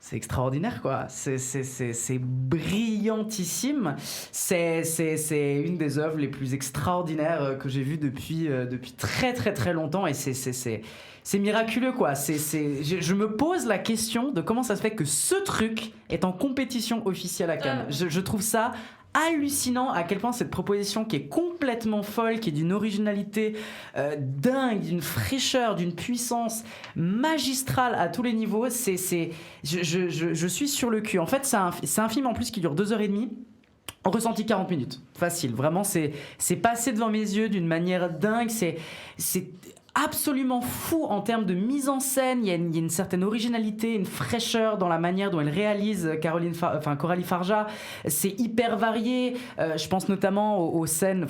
C'est extraordinaire, quoi. C'est brillantissime. C'est une des œuvres les plus extraordinaires que j'ai vues depuis très très très longtemps, et c'est miraculeux, quoi. Je me pose la question de comment ça se fait que ce truc est en compétition officielle à Cannes. Je trouve ça hallucinant à quel point cette proposition qui est complètement folle, qui est d'une originalité dingue, d'une fraîcheur, d'une puissance magistrale à tous les niveaux, je suis sur le cul. En fait, c'est un film en plus qui dure 2h30. Ressenti 40 minutes, facile. Vraiment, c'est passé devant mes yeux d'une manière dingue. C'est absolument fou en termes de mise en scène. Il y a une certaine originalité, une fraîcheur dans la manière dont elle réalise Coralie Farja. C'est hyper varié. Je pense notamment aux scènes,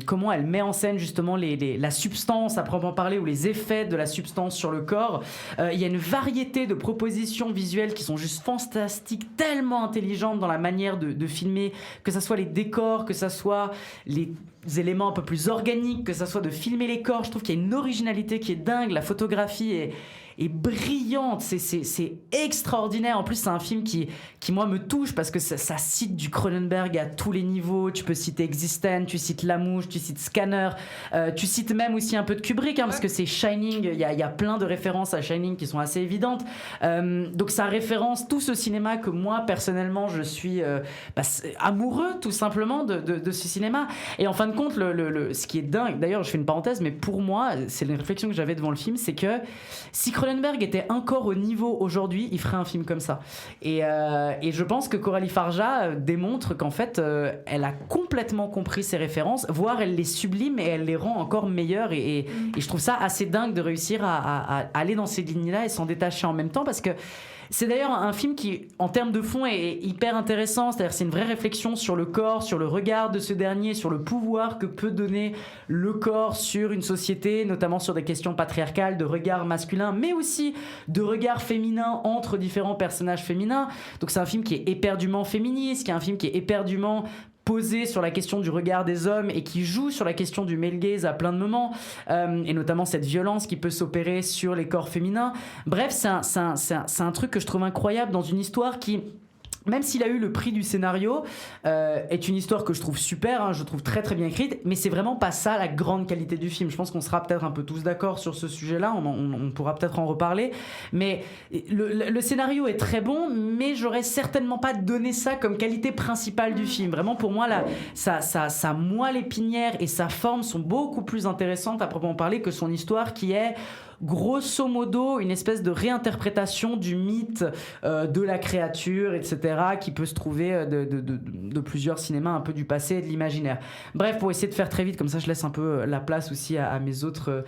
comment elle met en scène justement la substance à proprement parler, ou les effets de la substance sur le corps. Il y a une variété de propositions visuelles qui sont juste fantastiques, tellement intelligentes dans la manière de filmer, que ça soit les décors, que ça soit les éléments un peu plus organiques, que ça soit de filmer les corps. Je trouve qu'il y a une originalité qui est dingue. La photographie est brillante, c'est extraordinaire. En plus, c'est un film qui moi me touche parce que ça cite du Cronenberg à tous les niveaux. Tu peux citer Existence, tu cites La Mouche, tu cites Scanner, tu cites même aussi un peu de Kubrick, parce que c'est Shining. Il y a plein de références à Shining qui sont assez évidentes. Donc ça référence tout ce cinéma que moi personnellement je suis amoureux tout simplement de ce cinéma. Et en fin de compte, ce qui est dingue, d'ailleurs je fais une parenthèse, mais pour moi c'est une réflexion que j'avais devant le film, c'est que si Cronenberg était encore au niveau aujourd'hui, il ferait un film comme ça. Et je pense que Coralie Farja démontre qu'en fait, elle a complètement compris ses références, voire elle les sublime et elle les rend encore meilleures. Et je trouve ça assez dingue de réussir à aller dans ces lignes-là et s'en détacher en même temps, parce que c'est d'ailleurs un film qui, en termes de fond, est hyper intéressant. C'est-à-dire, c'est une vraie réflexion sur le corps, sur le regard de ce dernier, sur le pouvoir que peut donner le corps sur une société, notamment sur des questions patriarcales, de regard masculin, mais aussi de regard féminin entre différents personnages féminins. Donc c'est un film qui est éperdument féministe, qui est un film qui est éperdument posé sur la question du regard des hommes et qui joue sur la question du male gaze à plein de moments, et notamment cette violence qui peut s'opérer sur les corps féminins. Bref, c'est un truc que je trouve incroyable dans une histoire qui, même s'il a eu le prix du scénario, est une histoire que je trouve super, je trouve très très bien écrite, mais c'est vraiment pas ça la grande qualité du film. Je pense qu'on sera peut-être un peu tous d'accord sur ce sujet-là, on pourra peut-être en reparler, mais le scénario est très bon, mais j'aurais certainement pas donné ça comme qualité principale du film. Vraiment, pour moi, sa moelle épinière et sa forme sont beaucoup plus intéressantes à proprement parler que son histoire, qui est grosso modo une espèce de réinterprétation du mythe de la créature, etc., qui peut se trouver de plusieurs cinémas un peu du passé et de l'imaginaire. Bref, pour essayer de faire très vite, comme ça je laisse un peu la place aussi à mes autres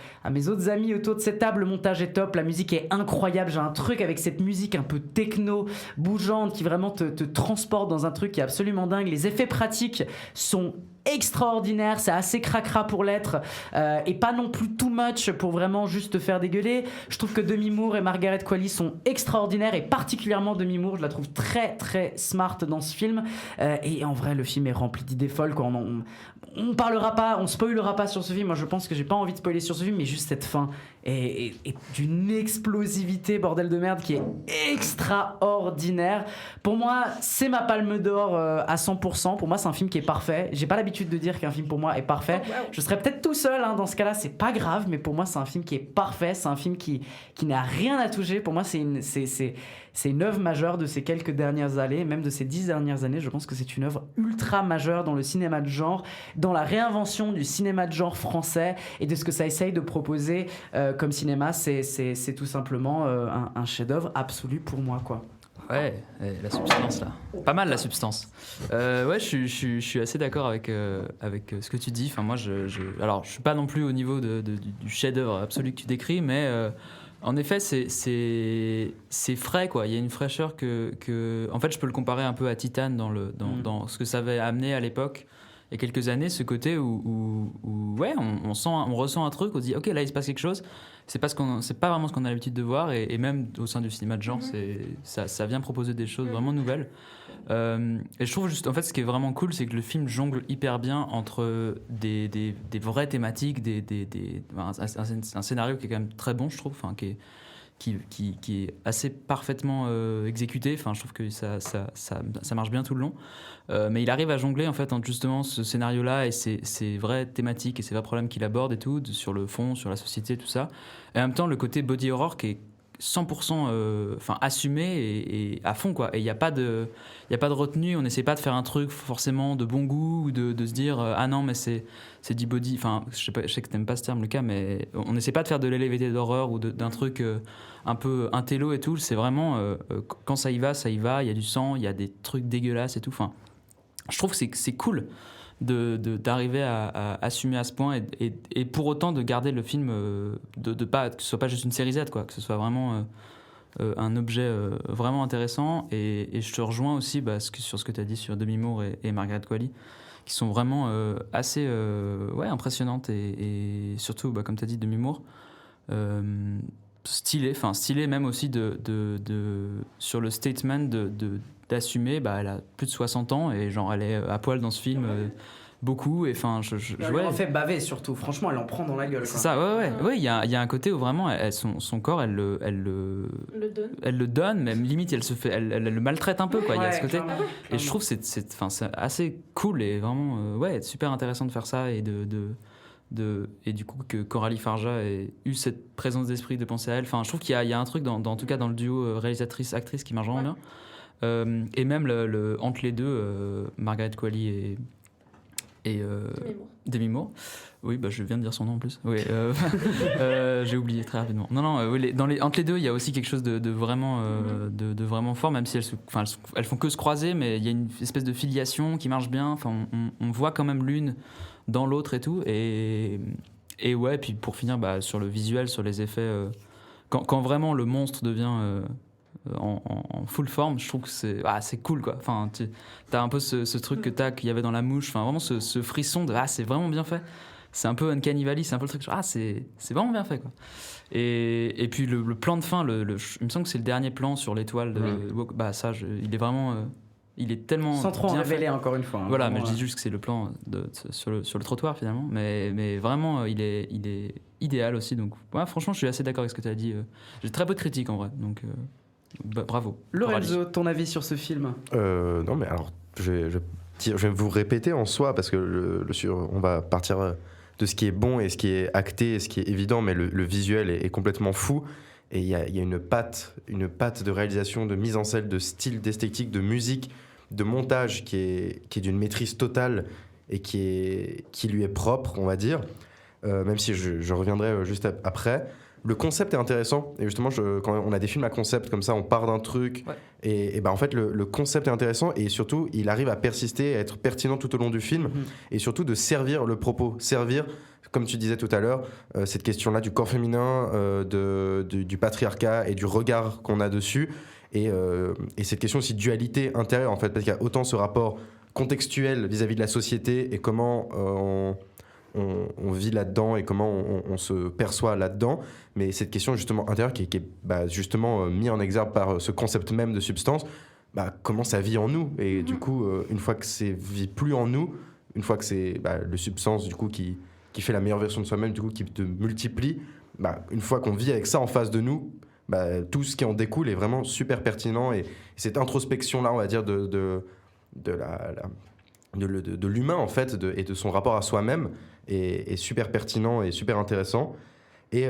amis autour de cette table. Le montage est top, la musique est incroyable. J'ai un truc avec cette musique un peu techno, bougeante, qui vraiment te transporte dans un truc qui est absolument dingue. Les effets pratiques sont extraordinaire, c'est assez cracra pour l'être, et pas non plus too much pour vraiment juste te faire dégueuler. Je trouve que Demi Moore et Margaret Qualley sont extraordinaires, et particulièrement Demi Moore, je la trouve très très smart dans ce film, et en vrai le film est rempli d'idées folles, quoi. On parlera pas, on spoilera pas sur ce film. Moi je pense que j'ai pas envie de spoiler sur ce film, mais juste cette fin est d'une explosivité, bordel de merde, qui est extraordinaire. Pour moi c'est ma palme d'or à 100%. Pour moi c'est un film qui est parfait. J'ai pas l'habitude de dire qu'un film pour moi est parfait. Je serais peut-être tout seul dans ce cas-là, c'est pas grave, mais pour moi c'est un film qui est parfait. C'est un film qui n'a rien à toucher. Pour moi c'est une œuvre majeure de ces quelques dernières années, même de ces 10 dernières années. Je pense que c'est une œuvre ultra majeure dans le cinéma de genre, dans la réinvention du cinéma de genre français et de ce que ça essaye de proposer comme cinéma. C'est tout simplement un chef-d'œuvre absolu pour moi, quoi. Ouais, la substance là. Pas mal la substance. Ouais, je suis assez d'accord avec ce que tu dis. Enfin, moi, alors, je suis pas non plus au niveau du chef-d'œuvre absolu que tu décris, mais en effet, c'est frais, quoi. Il y a une fraîcheur que en fait, je peux le comparer un peu à Titan dans ce que ça avait amené à l'époque. Il y a quelques années, ce côté où ouais, on ressent un truc, on se dit ok, là il se passe quelque chose. C'est pas vraiment ce qu'on a l'habitude de voir, et même au sein du cinéma de genre, ça vient proposer des choses vraiment nouvelles. Et je trouve juste, en fait, ce qui est vraiment cool, c'est que le film jongle hyper bien entre des vraies thématiques, un scénario qui est quand même très bon, je trouve, enfin qui qui est assez parfaitement exécuté. Enfin, je trouve que ça marche bien tout le long. Mais il arrive à jongler en fait entre justement ce scénario-là et ces vraies thématiques et ces vrais problèmes qu'il aborde et tout, sur le fond, sur la société, tout ça. Et en même temps, le côté body horror qui est 100% assumé et à fond, quoi. Et il n'y a pas de retenue, on n'essaie pas de faire un truc forcément de bon goût ou de se dire ah non, mais c'est du body. Enfin, je sais que t'aimes pas ce terme, Lucas, mais on n'essaie pas de faire de l'elevated d'horreur ou d'un truc un peu intello et tout. C'est vraiment quand ça y va, il y a du sang, il y a des trucs dégueulasses et tout. Enfin, je trouve que c'est cool d'arriver à assumer à ce point et pour autant de garder le film de pas que ce soit pas juste une série Z, quoi, que ce soit vraiment un objet vraiment intéressant et je te rejoins aussi sur ce que tu as dit sur Demi Moore et Margaret Qualley, qui sont vraiment assez impressionnantes et surtout comme tu as dit Demi Moore, stylé même aussi sur le statement d'assumer, elle a plus de 60 ans et genre elle est à poil dans ce film beaucoup et enfin elle en fait baver surtout, franchement elle en prend dans la gueule, quoi. C'est ça, ouais, il y a un côté où vraiment son corps elle le donne, même limite elle le maltraite un peu, quoi. Il y a ce côté clairement. Et je trouve que c'est assez cool et vraiment super intéressant de faire ça et et du coup que Coralie Farja ait eu cette présence d'esprit de penser à elle. Enfin, je trouve qu'il y a un truc en tout cas dans le duo réalisatrice-actrice qui marche vraiment bien. Et même entre les deux, Margaret Qualley et Demi Moore. Oui, je viens de dire son nom en plus. Oui, j'ai oublié très rapidement. Non, entre les deux, il y a aussi quelque chose de vraiment, de vraiment fort, même si elles font que se croiser, mais il y a une espèce de filiation qui marche bien. Enfin, on voit quand même l'une dans l'autre et tout. Et ouais, puis pour finir, sur le visuel, sur les effets, quand vraiment le monstre devient en full forme, je trouve que c'est cool, quoi. Enfin, t'as un peu ce truc qu'il y avait dans La Mouche, enfin vraiment ce frisson de c'est vraiment bien fait. C'est un peu Uncanny Valley, c'est un peu le truc c'est vraiment bien fait, quoi. Et puis le plan de fin, il me semble que c'est le dernier plan sur l'étoile il est vraiment il est tellement sans trop en bien révéler fait. encore une fois, hein, voilà, mais je dis juste que c'est le plan sur le trottoir finalement, mais vraiment il est idéal aussi, donc franchement je suis assez d'accord avec ce que tu as dit. J'ai très peu de critiques en vrai, donc bravo. Lorenzo, ton avis sur ce film? Non, mais alors je vais vous répéter en soi parce que on va partir de ce qui est bon et ce qui est acté et ce qui est évident, mais le visuel est complètement fou. Et il y a une patte de réalisation, de mise en scène, de style, d'esthétique, de musique, de montage qui est d'une maîtrise totale et qui lui est propre, on va dire, même si je reviendrai juste après. Le concept est intéressant, et justement, quand on a des films à concept comme ça, on part d'un truc, et en fait, le concept est intéressant, et surtout, il arrive à persister, à être pertinent tout au long du film, et surtout de servir le propos, comme tu disais tout à l'heure, cette question-là du corps féminin, du patriarcat et du regard qu'on a dessus, et cette question aussi de dualité intérieure, en fait, parce qu'il y a autant ce rapport contextuel vis-à-vis de la société et comment on vit là-dedans et comment on se perçoit là-dedans, mais cette question justement intérieure qui est justement mise en exergue par ce concept même de substance, comment ça vit en nous, et du coup une fois que c'est vit plus en nous, une fois que c'est le substance du coup qui fait la meilleure version de soi-même, du coup qui te multiplie, une fois qu'on vit avec ça en face de nous, tout ce qui en découle est vraiment super pertinent, et cette introspection là, on va dire de l'humain en fait, et de son rapport à soi-même est super pertinent et super intéressant. Et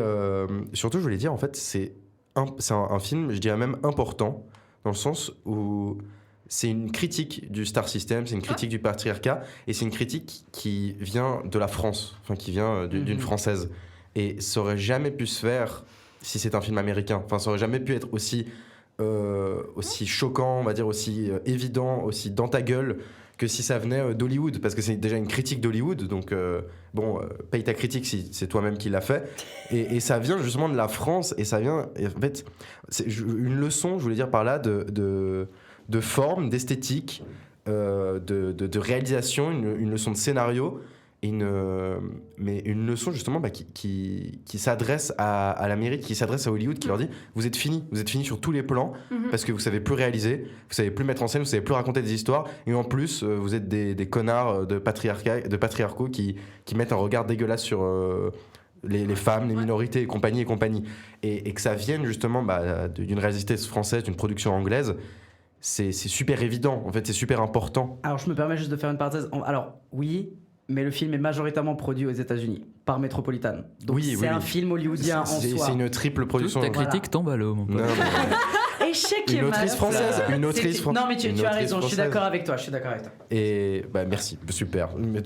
surtout, je voulais dire, en fait, c'est un film, je dirais même important, dans le sens où c'est une critique du star system, c'est une critique du patriarcat, et c'est une critique qui vient de la France, enfin qui vient d'une française. Et ça aurait jamais pu se faire si c'est un film américain. Enfin, ça aurait jamais pu être aussi choquant, on va dire, aussi évident, aussi dans ta gueule, que si ça venait d'Hollywood, parce que c'est déjà une critique d'Hollywood, donc paye ta critique si c'est toi-même qui l'a fait, et ça vient justement de la France, et ça vient, et en fait, c'est une leçon, je voulais dire par là, de forme, d'esthétique, de réalisation, une leçon de scénario, mais une leçon justement qui s'adresse à l'Amérique, qui s'adresse à Hollywood, qui leur dit vous êtes finis sur tous les plans, parce que vous savez plus réaliser, vous savez plus mettre en scène, vous savez plus raconter des histoires, et en plus vous êtes des connards de patriarcaux qui mettent un regard dégueulasse les femmes, les minorités et compagnie. Et que ça vienne justement d'une réalisatrice française, d'une production anglaise, c'est super évident, en fait, c'est super important. Alors je me permets juste de faire une parenthèse. Alors oui, mais le film est majoritairement produit aux États-Unis par Metropolitan. Donc c'est un film hollywoodien en soi. C'est une triple production. Toute ta critique tombe à l'eau, mon pote. Échec une autrice française. Non mais tu as raison, je suis d'accord avec toi. Et merci, super. Mais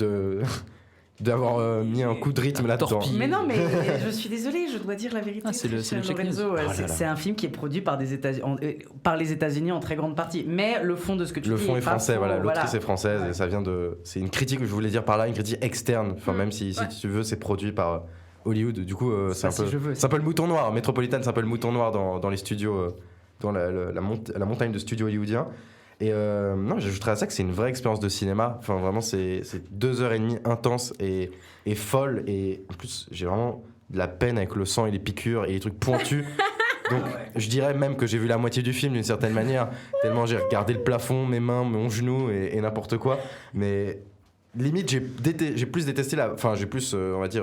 d'avoir mis un coup de rythme là-dedans. Mais non, mais je suis désolée, je dois dire la vérité. C'est le Lorenzo. C'est un film qui est produit par les États-Unis en très grande partie. Mais le fond de ce que tu dis. Le fond est français, voilà. L'autrice est française et ça vient de. C'est une critique que je voulais dire par là, une critique externe. Enfin, même si tu veux, c'est produit par Hollywood. Du coup, c'est un peu le mouton noir. Metropolitan, c'est un peu le mouton noir dans les studios, dans la montagne de studios hollywoodiens. Et non, j'ajouterais à ça que c'est une vraie expérience de cinéma. Enfin, vraiment, c'est 2h30 intenses et folles. Et en plus, j'ai vraiment de la peine avec le sang et les piqûres et les trucs pointus. Donc, je dirais même que j'ai vu la moitié du film d'une certaine manière. Tellement j'ai regardé le plafond, mes mains, mon genou et n'importe quoi. Mais limite, j'ai plus détesté j'ai plus, on va dire.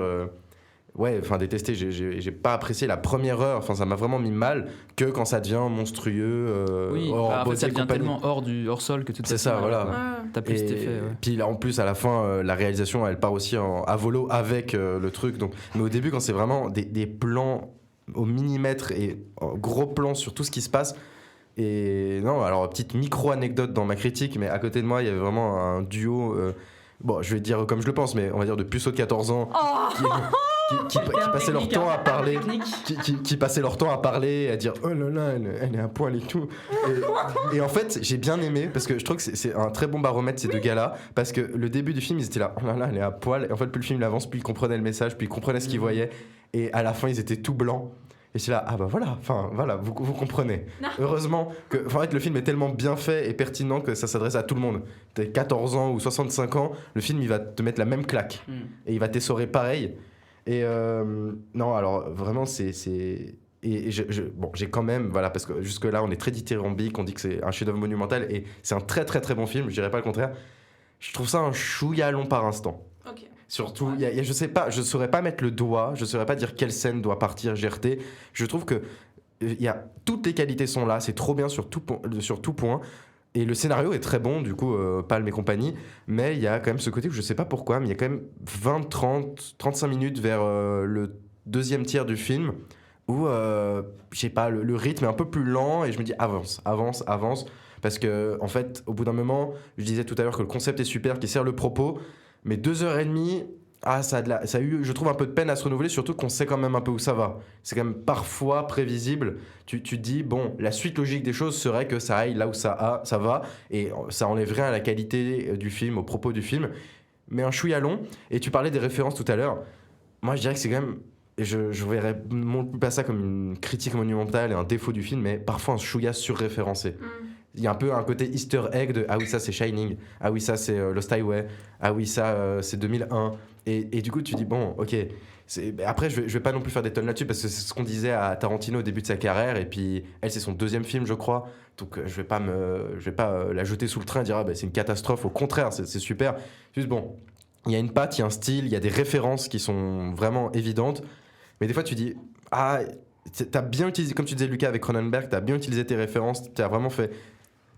Détesté, j'ai pas apprécié la première heure, ça m'a vraiment mis mal que quand ça devient monstrueux, en fait, ça devient tellement hors sol que tout c'est ça, voilà. T'as plus cet effet. Puis là, en plus, à la fin, la réalisation, elle part aussi à volo avec le truc. Donc, mais au début, quand c'est vraiment des plans au millimètre et gros plans sur tout ce qui se passe. Et non, alors, petite micro-anecdote dans ma critique, mais à côté de moi, il y avait vraiment un duo, je vais dire comme je le pense, mais on va dire de puceaux de 14 ans. Qui passaient leur temps à parler, qui passaient leur temps à parler et à dire oh là là, elle est à poil et tout. Et en fait, j'ai bien aimé parce que je trouve que c'est un très bon baromètre ces deux gars-là, parce que le début du film, ils étaient là, oh là là, elle est à poil. Et en fait, plus le film avance, plus ils comprenaient le message, plus ils comprenaient ce qu'ils voyaient. Et à la fin, ils étaient tout blancs. Et c'est là, vous comprenez. Non. Heureusement que, en fait, le film est tellement bien fait et pertinent que ça s'adresse à tout le monde. T'as 14 ans ou 65 ans, le film, il va te mettre la même claque. Et il va t'essorer pareil. Et non, alors vraiment, j'ai quand même, parce que jusque-là, on est très dithyrambique, on dit que c'est un chef-d'œuvre monumental et c'est un très très très bon film, je dirais pas le contraire. Je trouve ça un chouïa long par instant. Ok. Surtout, je sais pas, je saurais pas mettre le doigt, je saurais pas dire quelle scène doit partir, GRT. Je trouve que toutes les qualités sont là, c'est trop bien sur tout point. Et le scénario est très bon, du coup, Palme et compagnie, mais il y a quand même ce côté où je sais pas pourquoi, mais il y a quand même 20, 30, 35 minutes vers le deuxième tiers du film où, je sais pas, le rythme est un peu plus lent et je me dis avance, parce que, en fait, au bout d'un moment, je disais tout à l'heure que le concept est super, qui sert le propos, mais 2h30, ça a eu, je trouve, un peu de peine à se renouveler, surtout qu'on sait quand même un peu où ça va. C'est quand même parfois prévisible. Tu te dis, bon, la suite logique des choses serait que ça aille là où ça va, et ça enlève rien à la qualité du film, au propos du film. Mais un chouïa long, et tu parlais des références tout à l'heure, moi je dirais que c'est quand même, et je verrais pas ça comme une critique monumentale et un défaut du film, mais parfois un chouïa surréférencé. Il y a un peu un côté easter egg de ah oui ça c'est Shining, ah oui ça c'est Lost Highway, ah oui ça c'est 2001 et du coup tu dis bon ok après je vais pas non plus faire des tonnes là-dessus parce que c'est ce qu'on disait à Tarantino au début de sa carrière et puis elle c'est son deuxième film je crois donc je vais pas la jeter sous le train et dire c'est une catastrophe, au contraire c'est super, juste bon il y a une patte, il y a un style, il y a des références qui sont vraiment évidentes mais des fois tu dis t'as bien utilisé, comme tu disais Lucas avec Cronenberg, t'as bien utilisé tes références,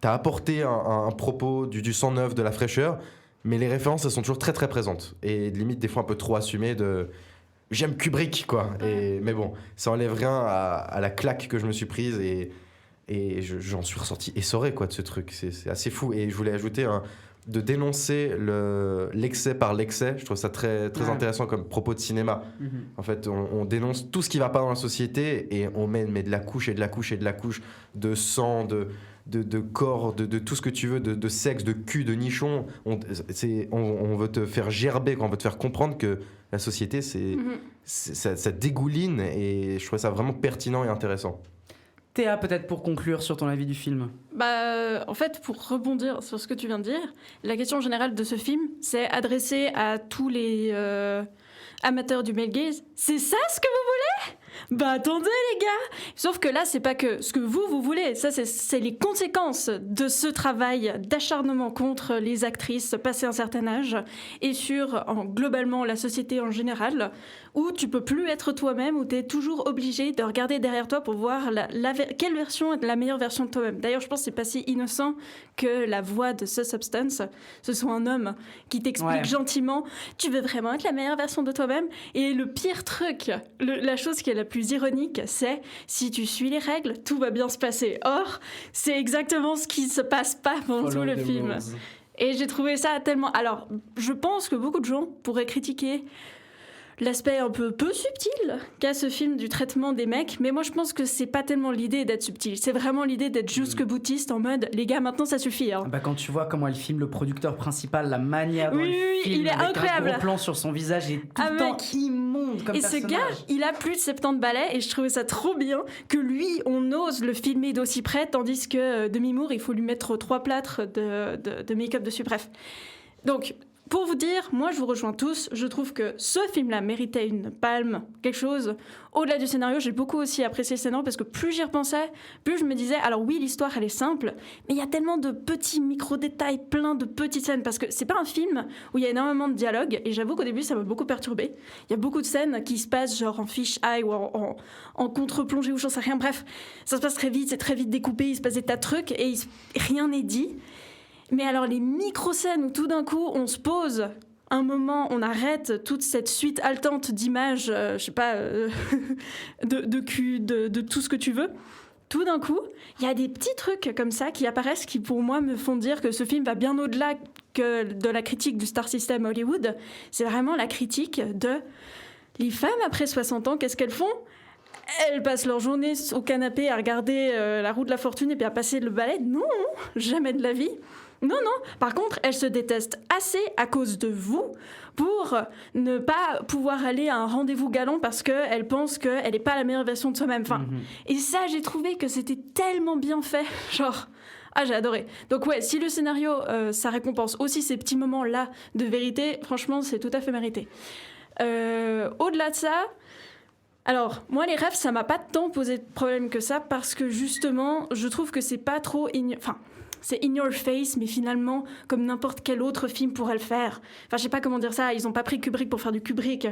t'as apporté un propos du sang neuf, de la fraîcheur, mais les références, elles sont toujours très très présentes. Et limite, des fois un peu trop assumées de... J'aime Kubrick, quoi. Mais bon, ça enlève rien à la claque que je me suis prise et j'en suis ressorti essoré, quoi, de ce truc. C'est assez fou. Et je voulais ajouter de dénoncer l'excès par l'excès. Je trouve ça très, très intéressant comme propos de cinéma. En fait, on dénonce tout ce qui va pas dans la société et on met de la couche et de la couche et de la couche de sang, de corps, de tout ce que tu veux, de sexe, de cul, de nichon. On veut te faire gerber, on veut te faire comprendre que la société, ça dégouline et je trouvais ça vraiment pertinent et intéressant. Théa, peut-être pour conclure sur ton avis du film. En fait, pour rebondir sur ce que tu viens de dire, la question générale de ce film, c'est adressée à tous les amateurs du male gaze. C'est ça ce que vous voulez ? Attendez les gars ! Sauf que là, c'est pas que ce que vous voulez. Ça, c'est les conséquences de ce travail d'acharnement contre les actrices passées un certain âge et sur globalement la société en général, où tu peux plus être toi-même, où tu es toujours obligé de regarder derrière toi pour voir quelle version est la meilleure version de toi-même. D'ailleurs, je pense que c'est pas si innocent que la voix de ce Substance, ce soit un homme qui t'explique gentiment « Tu veux vraiment être la meilleure version de toi-même ?» Et le pire truc, la chose qui est la plus ironique, c'est « Si tu suis les règles, tout va bien se passer. » Or, c'est exactement ce qui se passe pas pendant tout le film. Et j'ai trouvé ça tellement... Alors, je pense que beaucoup de gens pourraient critiquer l'aspect un peu subtil qu'a ce film du traitement des mecs, mais moi je pense que c'est pas tellement l'idée d'être subtil, c'est vraiment l'idée d'être jusque-boutiste en mode les gars maintenant ça suffit. Hein. Quand tu vois comment elle filme le producteur principal, la manière dont il filme, il est avec incroyable. un gros plan sur son visage et tout le temps immonde comme et personnage. ce gars, il a plus de 70 balais et je trouvais ça trop bien que lui, on ose le filmer d'aussi près, tandis que Demi Moore, il faut lui mettre 3 plâtres de make-up dessus, bref. Donc, pour vous dire, moi je vous rejoins tous, je trouve que ce film-là méritait une palme, quelque chose. Au-delà du scénario, j'ai beaucoup aussi apprécié le scénario parce que plus j'y repensais, plus je me disais, alors oui, l'histoire elle est simple, mais il y a tellement de petits micro-détails, plein de petites scènes, parce que c'est pas un film où il y a énormément de dialogue, et j'avoue qu'au début ça m'a beaucoup perturbée. Il y a beaucoup de scènes qui se passent genre en fish-eye ou en contre-plongée ou j'en sais rien, bref, ça se passe très vite, c'est très vite découpé, il se passe des tas de trucs et rien n'est dit. Mais alors les micro-scènes où tout d'un coup on se pose un moment, on arrête toute cette suite haletante d'images, je sais pas, de cul, de tout ce que tu veux. Tout d'un coup, il y a des petits trucs comme ça qui apparaissent qui pour moi me font dire que ce film va bien au-delà que de la critique du Star System Hollywood. C'est vraiment la critique de les femmes après 60 ans, qu'est-ce qu'elles font ? Elles passent leur journée au canapé à regarder La Roue de la Fortune et puis à passer le balai. Non, jamais de la vie. Non. Par contre, elles se détestent assez à cause de vous pour ne pas pouvoir aller à un rendez-vous galant parce qu'elles pensent qu'elle n'est pas la meilleure version de soi-même. Enfin, et ça, j'ai trouvé que c'était tellement bien fait. Genre... Ah, j'ai adoré. Donc ouais, si le scénario, ça récompense aussi ces petits moments-là de vérité, franchement, c'est tout à fait mérité. Au-delà de ça... Alors, moi, les rêves, ça m'a pas tant posé de problème que ça parce que justement, je trouve que c'est pas trop... c'est in your face, mais finalement, comme n'importe quel autre film pourrait le faire. Enfin, je sais pas comment dire ça, ils ont pas pris Kubrick pour faire du Kubrick.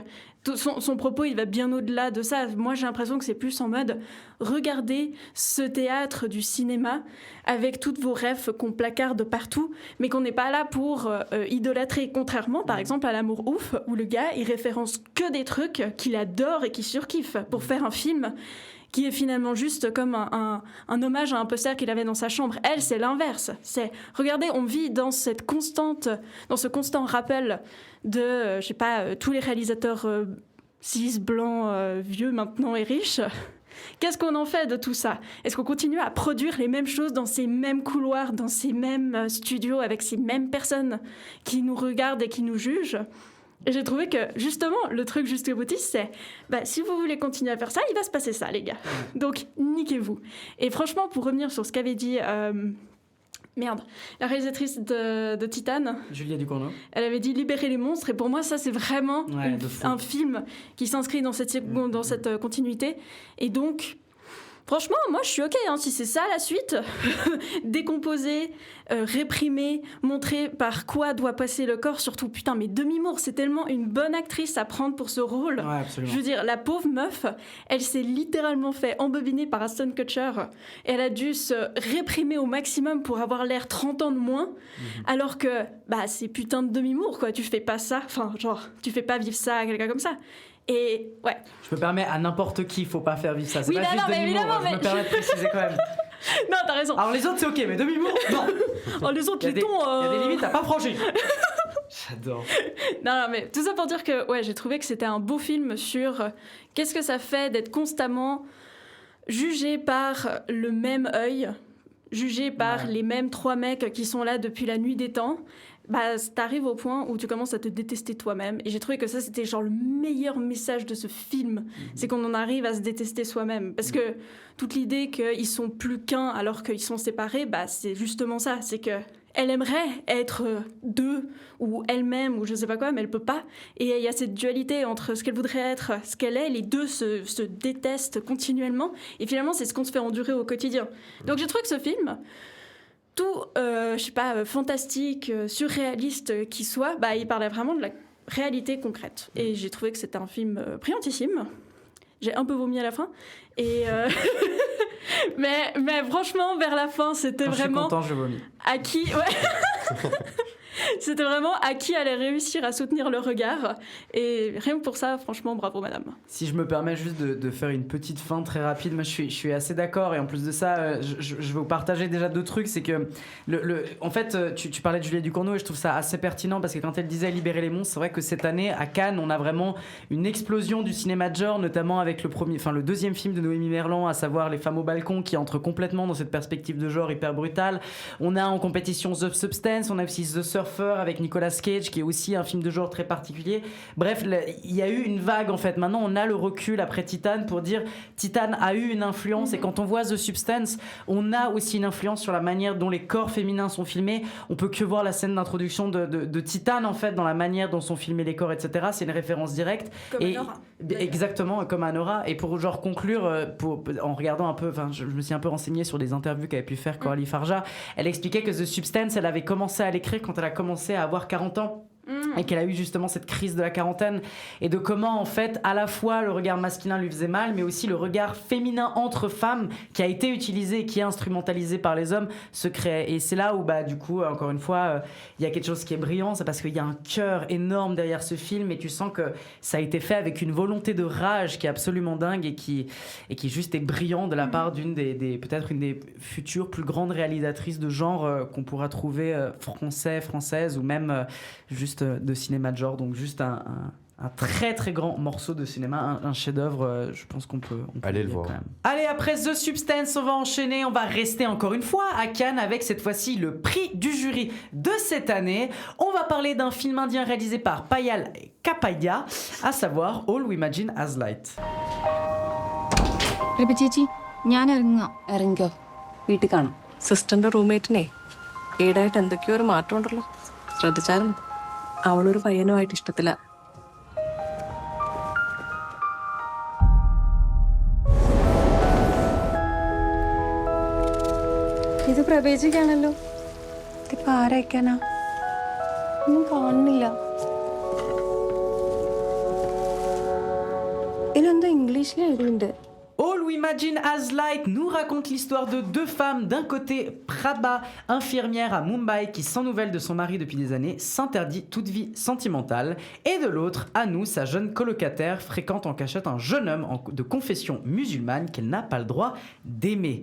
Son propos, il va bien au-delà de ça. Moi, j'ai l'impression que c'est plus en mode, regardez ce théâtre du cinéma avec toutes vos rêves qu'on placarde partout, mais qu'on n'est pas là pour idolâtrer. Contrairement, par exemple, à L'amour ouf, où le gars, il référence que des trucs qu'il adore et qu'il surkiffe pour faire un film qui est finalement juste comme un hommage à un poster qu'il avait dans sa chambre. Elle, c'est l'inverse. C'est, regardez, on vit dans ce constant rappel de, je sais pas, tous les réalisateurs cis, blancs, vieux maintenant et riches. Qu'est-ce qu'on en fait de tout ça ? Est-ce qu'on continue à produire les mêmes choses dans ces mêmes couloirs, dans ces mêmes studios, avec ces mêmes personnes qui nous regardent et qui nous jugent ? Et j'ai trouvé que, justement, le truc jusque-boutiste, c'est si vous voulez continuer à faire ça, il va se passer ça, les gars. Donc, niquez-vous. Et franchement, pour revenir sur ce qu'avait dit... la réalisatrice de Titane, Julia Ducournau, elle avait dit libérer les monstres, et pour moi ça c'est vraiment un film qui s'inscrit dans cette continuité, et donc franchement moi je suis ok si c'est ça la suite. Décomposer, réprimer, montrer par quoi doit passer le corps, surtout putain mais Demi Moore c'est tellement une bonne actrice à prendre pour ce rôle. Je veux dire la pauvre meuf elle s'est littéralement fait embobiner par Aston Kutcher et elle a dû se réprimer au maximum pour avoir l'air 30 ans de moins, alors que c'est putain de Demi Moore quoi, tu fais pas ça, enfin genre tu fais pas vivre ça à quelqu'un comme ça. Et ouais. Je me permets à n'importe qui, il faut pas faire vivre ça. C'est oui, pas juste Demi Moore, mais... je me permets de préciser quand même. Non, t'as raison. Alors les autres c'est ok, mais Demi Moore, non. Les autres, il y a des limites à pas franchir. J'adore. Non, mais tout ça pour dire que j'ai trouvé que c'était un beau film sur qu'est-ce que ça fait d'être constamment jugé par le même œil, jugé par les mêmes 3 mecs qui sont là depuis la nuit des temps. T'arrives au point où tu commences à te détester toi-même. Et j'ai trouvé que ça, c'était genre le meilleur message de ce film. C'est qu'on en arrive à se détester soi-même. Parce que toute l'idée qu'ils sont plus qu'un alors qu'ils sont séparés, c'est justement ça. C'est que elle aimerait être deux, ou elle-même, ou je sais pas quoi, mais elle peut pas. Et il y a cette dualité entre ce qu'elle voudrait être, ce qu'elle est. Les deux se détestent continuellement. Et finalement, c'est ce qu'on se fait endurer au quotidien. Donc j'ai trouvé que ce film... tout, je sais pas, fantastique, surréaliste qu'il soit, il parlait vraiment de la réalité concrète. Et j'ai trouvé que c'était un film brillantissime. J'ai un peu vomi à la fin. Et mais franchement, vers la fin, c'était Quand vraiment... je suis content, je vomis. À qui... Ouais. C'était vraiment à qui allait réussir à soutenir le regard. Et rien que pour ça, franchement, bravo madame. Si je me permets juste de faire une petite fin très rapide, moi je suis assez d'accord, et en plus de ça, je vais vous partager déjà deux trucs. C'est que, en fait, tu parlais de Juliette Ducournau, et je trouve ça assez pertinent, parce que quand elle disait libérer les monstres, c'est vrai que cette année, à Cannes, on a vraiment une explosion du cinéma de genre, notamment avec le deuxième film de Noémie Merlan, à savoir Les Femmes au balcon, qui entre complètement dans cette perspective de genre hyper brutale. On a en compétition The Substance, on a aussi The Surfer avec Nicolas Cage, qui est aussi un film de genre très particulier. Bref, il y a eu une vague, en fait. Maintenant, on a le recul après Titan pour dire Titan a eu une influence, et quand on voit The Substance, on a aussi une influence sur la manière dont les corps féminins sont filmés. On peut que voir la scène d'introduction de Titan, en fait, dans la manière dont sont filmés les corps, etc. C'est une référence directe. Comme Anora. Exactement, comme Anora. Et pour genre conclure, en regardant un peu, je me suis un peu renseigné sur des interviews qu'avait pu faire Coralie Farja. Elle expliquait que The Substance, elle avait commencé à l'écrire quand elle a commencé à avoir 40 ans. Et qu'elle a eu justement cette crise de la quarantaine, et de comment en fait à la fois le regard masculin lui faisait mal, mais aussi le regard féminin entre femmes qui a été utilisé et qui est instrumentalisé par les hommes se crée. Et c'est là où du coup encore une fois il y a quelque chose qui est brillant, c'est parce qu'il y a un cœur énorme derrière ce film, et tu sens que ça a été fait avec une volonté de rage qui est absolument dingue, et qui juste est brillant de la part d'une peut-être une des futures plus grandes réalisatrices de genre qu'on pourra trouver française, ou même juste de cinéma de genre. Donc juste un très très grand morceau de cinéma, un chef-d'œuvre, je pense qu'on peut allez le dire voir quand même. Allez, après The Substance, on va enchaîner, on va rester encore une fois à Cannes avec cette fois-ci le prix du jury de cette année. On va parler d'un film indien réalisé par Payal Kapadia, à savoir All We Imagine As Light. ചേച്ചി ഞാൻ ഇറങ്ങിക്കോ വീട്ടിൽ കാണാം സിസ്റ്ററിന്റെ റൂംമേറ്റിനെ ഏടായിട്ട് എന്തൊക്കെയോ ഒരു മാറ്റം ഉണ്ടല്ലോ ശ്രദ്ധിച്ചാലും അവളൊരു പയ്യനുമായിട്ട് ഇഷ്ടത്തില്ല ഇത് പ്രവേശിക്കാണല്ലോ ഇതിപ്പോ ആരയക്കാനാ ഒന്നും കാണുന്നില്ല ഇതിലെന്തോ ഇംഗ്ലീഷിൽ എഴുതിയിട്ടുണ്ട്. All We Imagine As Light nous raconte l'histoire de deux femmes. D'un côté, Prabha, infirmière à Mumbai qui, sans nouvelles de son mari depuis des années, s'interdit toute vie sentimentale. Et de l'autre, Anu, sa jeune colocataire, fréquente en cachette un jeune homme de confession musulmane qu'elle n'a pas le droit d'aimer.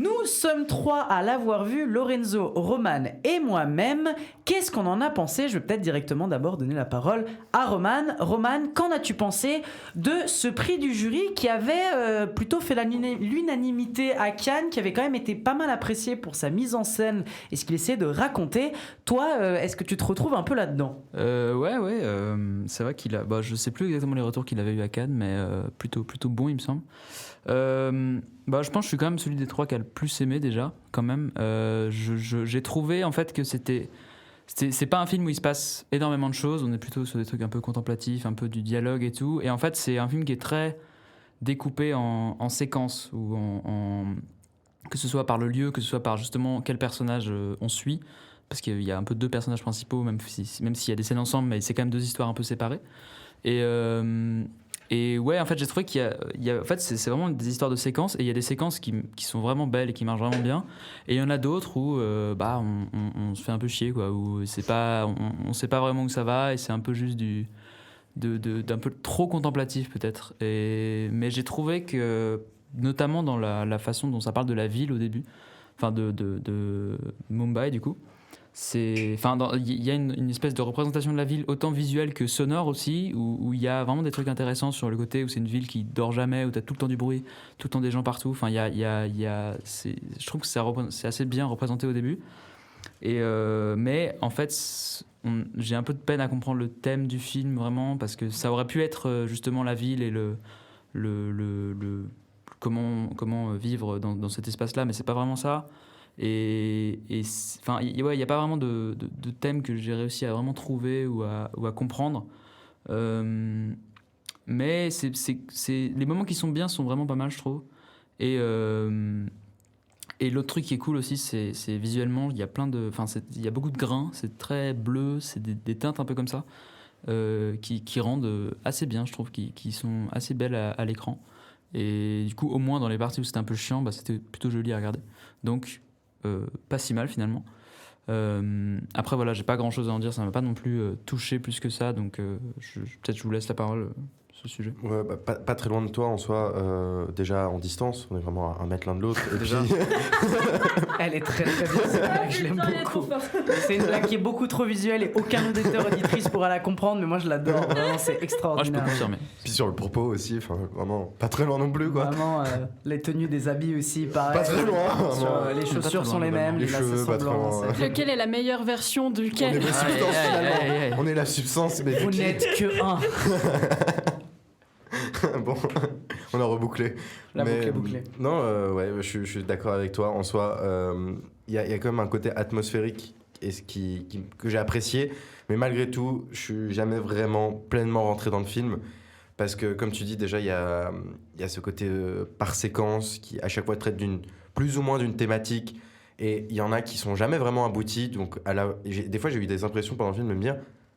Nous sommes trois à l'avoir vu, Lorenzo, Roman et moi-même. Qu'est-ce qu'on en a pensé ? Je vais peut-être directement d'abord donner la parole à Roman. Roman, qu'en as-tu pensé de ce prix du jury qui avait plutôt fait l'unanimité à Cannes, qui avait quand même été pas mal apprécié pour sa mise en scène et ce qu'il essayait de raconter ? Toi, est-ce que tu te retrouves un peu là-dedans ? Ouais, c'est vrai qu'il a... je sais plus exactement les retours qu'il avait eu à Cannes, mais plutôt bon, il me semble. Je pense que je suis quand même celui des trois qui a le plus aimé déjà, quand même. J'ai trouvé en fait que c'est pas un film où il se passe énormément de choses, on est plutôt sur des trucs un peu contemplatifs, un peu du dialogue et tout. Et en fait, c'est un film qui est très découpé en séquences, ou que ce soit par le lieu, que ce soit par justement quel personnage on suit. Parce qu'il y a un peu deux personnages principaux, même s'il y a des scènes ensemble, mais c'est quand même deux histoires un peu séparées. Et ouais, en fait, j'ai trouvé qu'il y a en fait, c'est vraiment des histoires de séquences, et il y a des séquences qui sont vraiment belles et qui marchent vraiment bien. Et il y en a d'autres où on se fait un peu chier, quoi, où c'est pas, on sait pas vraiment où ça va, et c'est un peu juste d'un peu trop contemplatif peut-être. Mais j'ai trouvé que, notamment dans la façon dont ça parle de la ville au début, enfin de Mumbai du coup. Il y a une espèce de représentation de la ville autant visuelle que sonore aussi, où il y a vraiment des trucs intéressants sur le côté où c'est une ville qui dort jamais, où t'as tout le temps du bruit, tout le temps des gens partout. Enfin, je trouve que c'est assez bien représenté au début. Mais en fait, j'ai un peu de peine à comprendre le thème du film vraiment, parce que ça aurait pu être justement la ville et comment vivre dans cet espace-là, mais c'est pas vraiment ça. Il y a pas vraiment de thème que j'ai réussi à vraiment trouver ou à comprendre. Mais les moments qui sont bien sont vraiment pas mal, je trouve. Et l'autre truc qui est cool aussi, c'est visuellement, il y a beaucoup de grains, c'est très bleu, c'est des teintes un peu comme ça. qui rendent assez bien, je trouve, qui sont assez belles à l'écran. Et du coup, au moins dans les parties où c'était un peu chiant, c'était plutôt joli à regarder. Donc, pas si mal finalement. Après, voilà, j'ai pas grand chose à en dire, ça m'a pas non plus touché plus que ça, donc peut-être je vous laisse la parole sur ce sujet. Ouais, pas très loin de toi en soi, déjà en distance, on est vraiment à 1 mètre l'un de l'autre. Et puis... Elle est très très bien, cette blague, je l'aime beaucoup. C'est une blague qui est beaucoup trop visuelle et aucun auditeur auditrice pourra la comprendre, mais moi je l'adore, vraiment, c'est extraordinaire. Moi je peux confirmer. Puis sur le propos aussi, vraiment, pas très loin non plus quoi. Vraiment, les tenues des habits aussi, pareil. Pas très loin, les chaussures sont les mêmes, les lacets cheveux, pas très semblants, loin. Lequel est la meilleure version de On est lequel la substance finalement. On est la substance, mais Vous n'êtes que un. Bon, on a rebouclé. La boucle est bouclée. Non, ouais, je suis d'accord avec toi. En soi, il y a quand même un côté atmosphérique que j'ai apprécié. Mais malgré tout, je suis jamais vraiment pleinement rentré dans le film. Parce que, comme tu dis, déjà, il y a ce côté par séquence qui, à chaque fois, traite plus ou moins d'une thématique. Et il y en a qui sont jamais vraiment aboutis. Donc, des fois, j'ai eu des impressions pendant le film de me dire...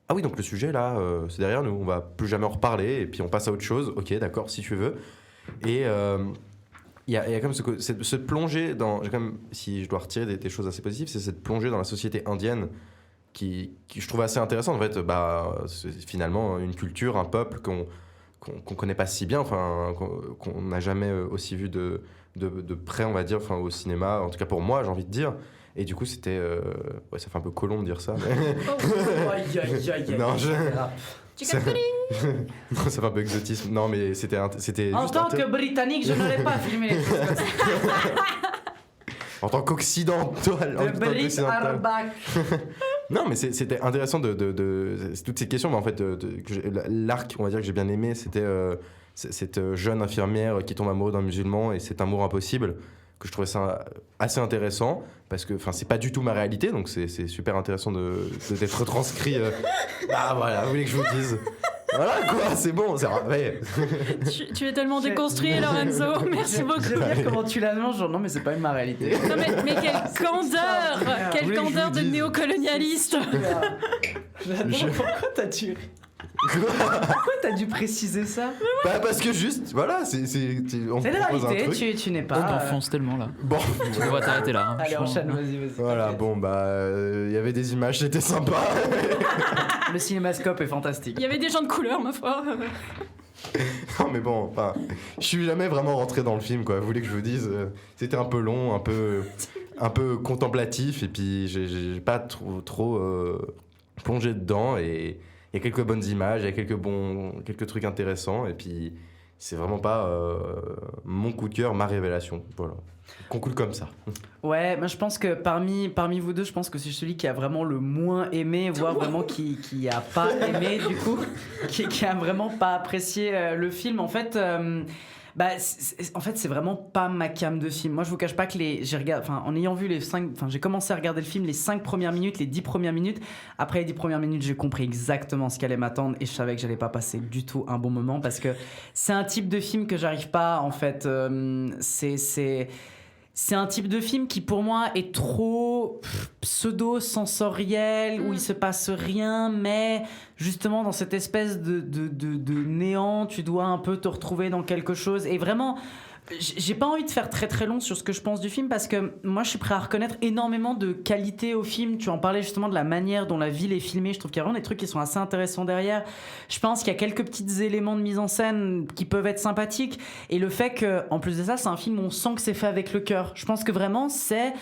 Ah oui, donc le sujet là, c'est derrière nous, on va plus jamais en reparler et puis on passe à autre chose. Ok, d'accord, si tu veux. Et il y a quand même cette plongée dans. Si je dois retirer des choses assez positives, c'est cette plongée dans la société indienne qui je trouve assez intéressante. En fait, c'est finalement une culture, un peuple qu'on connaît pas si bien, enfin, qu'on n'a jamais aussi vu de près, on va dire, enfin, au cinéma, en tout cas pour moi, j'ai envie de dire. Et du coup, c'était... Ouais, ça fait un peu colon de dire ça, mais... Non, ça fait un peu exotisme. Non, mais c'était en tant que Britannique, je n'aurais pas filmé les choses comme ça. En tant qu'occidental. The Brits are back. Non, mais c'était intéressant toutes ces questions. Mais en fait, l'arc, on va dire, que j'ai bien aimé, c'était cette jeune infirmière qui tombe amoureuse d'un musulman et cet amour impossible, que je trouvais ça assez intéressant, parce que c'est pas du tout ma réalité, donc c'est super intéressant d'être retranscrit. Voilà, vous voulez que je vous dise? Voilà quoi, c'est bon, c'est ouais. Tu es tellement déconstruit, Lorenzo, merci beaucoup. J'aime bien comment tu l'annonces, genre non mais c'est pas ma réalité. Non mais quelle candeur de néocolonialiste. J'adore, pourquoi t'as dû préciser ça? Parce que juste, voilà, on c'est la réalité, tu n'es pas... On t'enfonce tellement là. Bon, on va t'arrêter là. Hein, allez, enchaîne, vas-y. Voilà, bon, il y avait des images, c'était sympa. Le cinémascope est fantastique. Il y avait des gens de couleur, ma foi. Non, mais bon, je suis jamais vraiment rentré dans le film, quoi. Vous voulez que je vous dise, c'était un peu long, un peu contemplatif, et puis j'ai pas trop plongé dedans, et il y a quelques bonnes images, il y a quelques trucs intéressants, et puis c'est vraiment pas mon coup de cœur, ma révélation. Voilà. Conclut comme ça. Ouais, mais je pense que parmi vous deux, je pense que c'est celui qui a vraiment le moins aimé, voire vraiment qui a pas aimé du coup, qui a vraiment pas apprécié le film. En fait, c'est vraiment pas ma came de film. Moi, je vous cache pas que en ayant vu j'ai commencé à regarder le film les 5 premières minutes, les 10 premières minutes. Après les 10 premières minutes, j'ai compris exactement ce qui allait m'attendre et je savais que j'allais pas passer du tout un bon moment parce que c'est un type de film que j'arrive pas, en fait. C'est un type de film qui pour moi est trop pseudo-sensoriel, où il se passe rien, mais justement dans cette espèce de néant, tu dois un peu te retrouver dans quelque chose. Et vraiment, j'ai pas envie de faire très très long sur ce que je pense du film, parce que moi je suis prêt à reconnaître énormément de qualité au film. Tu en parlais justement de la manière dont la ville est filmée. Je trouve qu'il y a vraiment des trucs qui sont assez intéressants derrière. Je pense qu'il y a quelques petits éléments de mise en scène qui peuvent être sympathiques, et le fait que, en plus de ça, c'est un film où on sent que c'est fait avec le cœur. Je pense que vraiment c'est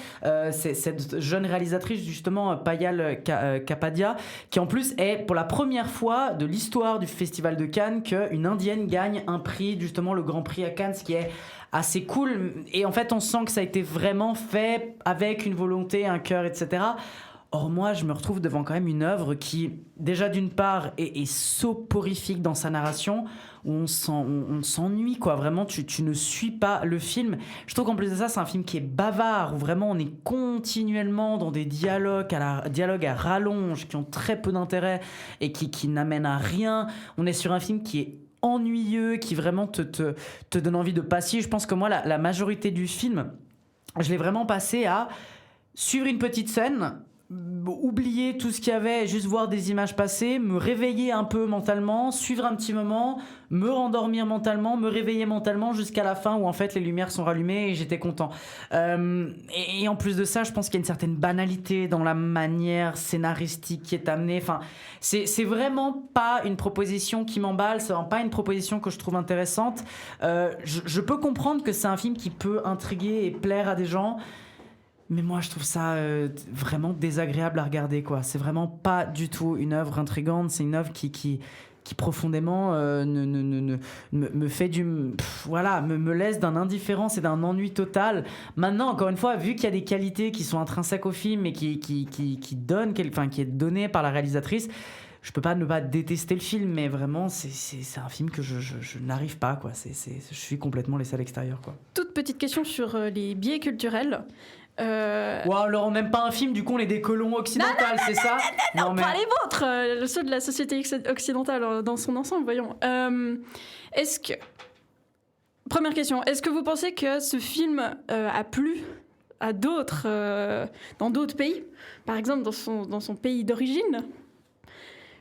cette jeune réalisatrice justement, Payal Kapadia, qui en plus est pour la première fois de l'histoire du Festival de Cannes qu'une indienne gagne un prix, justement le Grand Prix à Cannes, ce qui est assez cool. Et en fait on sent que ça a été vraiment fait avec une volonté, un cœur, etc. Or moi je me retrouve devant quand même une œuvre qui déjà d'une part est soporifique dans sa narration, où on s'ennuie quoi, vraiment tu ne suis pas le film. Je trouve qu'en plus de ça c'est un film qui est bavard, où vraiment on est continuellement dans des dialogues à rallonge qui ont très peu d'intérêt et qui n'amènent à rien. On est sur un film qui est ennuyeux, qui vraiment te donne envie de passer. Je pense que moi la majorité du film, je l'ai vraiment passé à suivre une petite scène, oublier tout ce qu'il y avait, juste voir des images passer, me réveiller un peu mentalement, suivre un petit moment, me rendormir mentalement, me réveiller mentalement jusqu'à la fin où en fait les lumières sont rallumées et j'étais content. Et en plus de ça, je pense qu'il y a une certaine banalité dans la manière scénaristique qui est amenée. Enfin, c'est vraiment pas une proposition qui m'emballe, c'est vraiment pas une proposition que je trouve intéressante. Je peux comprendre que c'est un film qui peut intriguer et plaire à des gens. Mais moi, je trouve ça vraiment désagréable à regarder, quoi. C'est vraiment pas du tout une œuvre intrigante. C'est une œuvre qui profondément me fait me laisse d'un indifférence et d'un ennui total. Maintenant, encore une fois, vu qu'il y a des qualités qui sont intrinsèques au film et qui est donnée par la réalisatrice, je peux pas ne pas détester le film, mais vraiment, c'est un film que je n'arrive pas, quoi. Je suis complètement laissé à l'extérieur, quoi. Toute petite question sur les biais culturels. Wow, alors on n'aime pas un film, du coup on est des colons occidentaux, c'est ça? Non, pas les vôtres, ceux de la société occidentale dans son ensemble, voyons. Première question, est-ce que vous pensez que ce film a plu à d'autres, dans d'autres pays? Par exemple, dans son pays d'origine?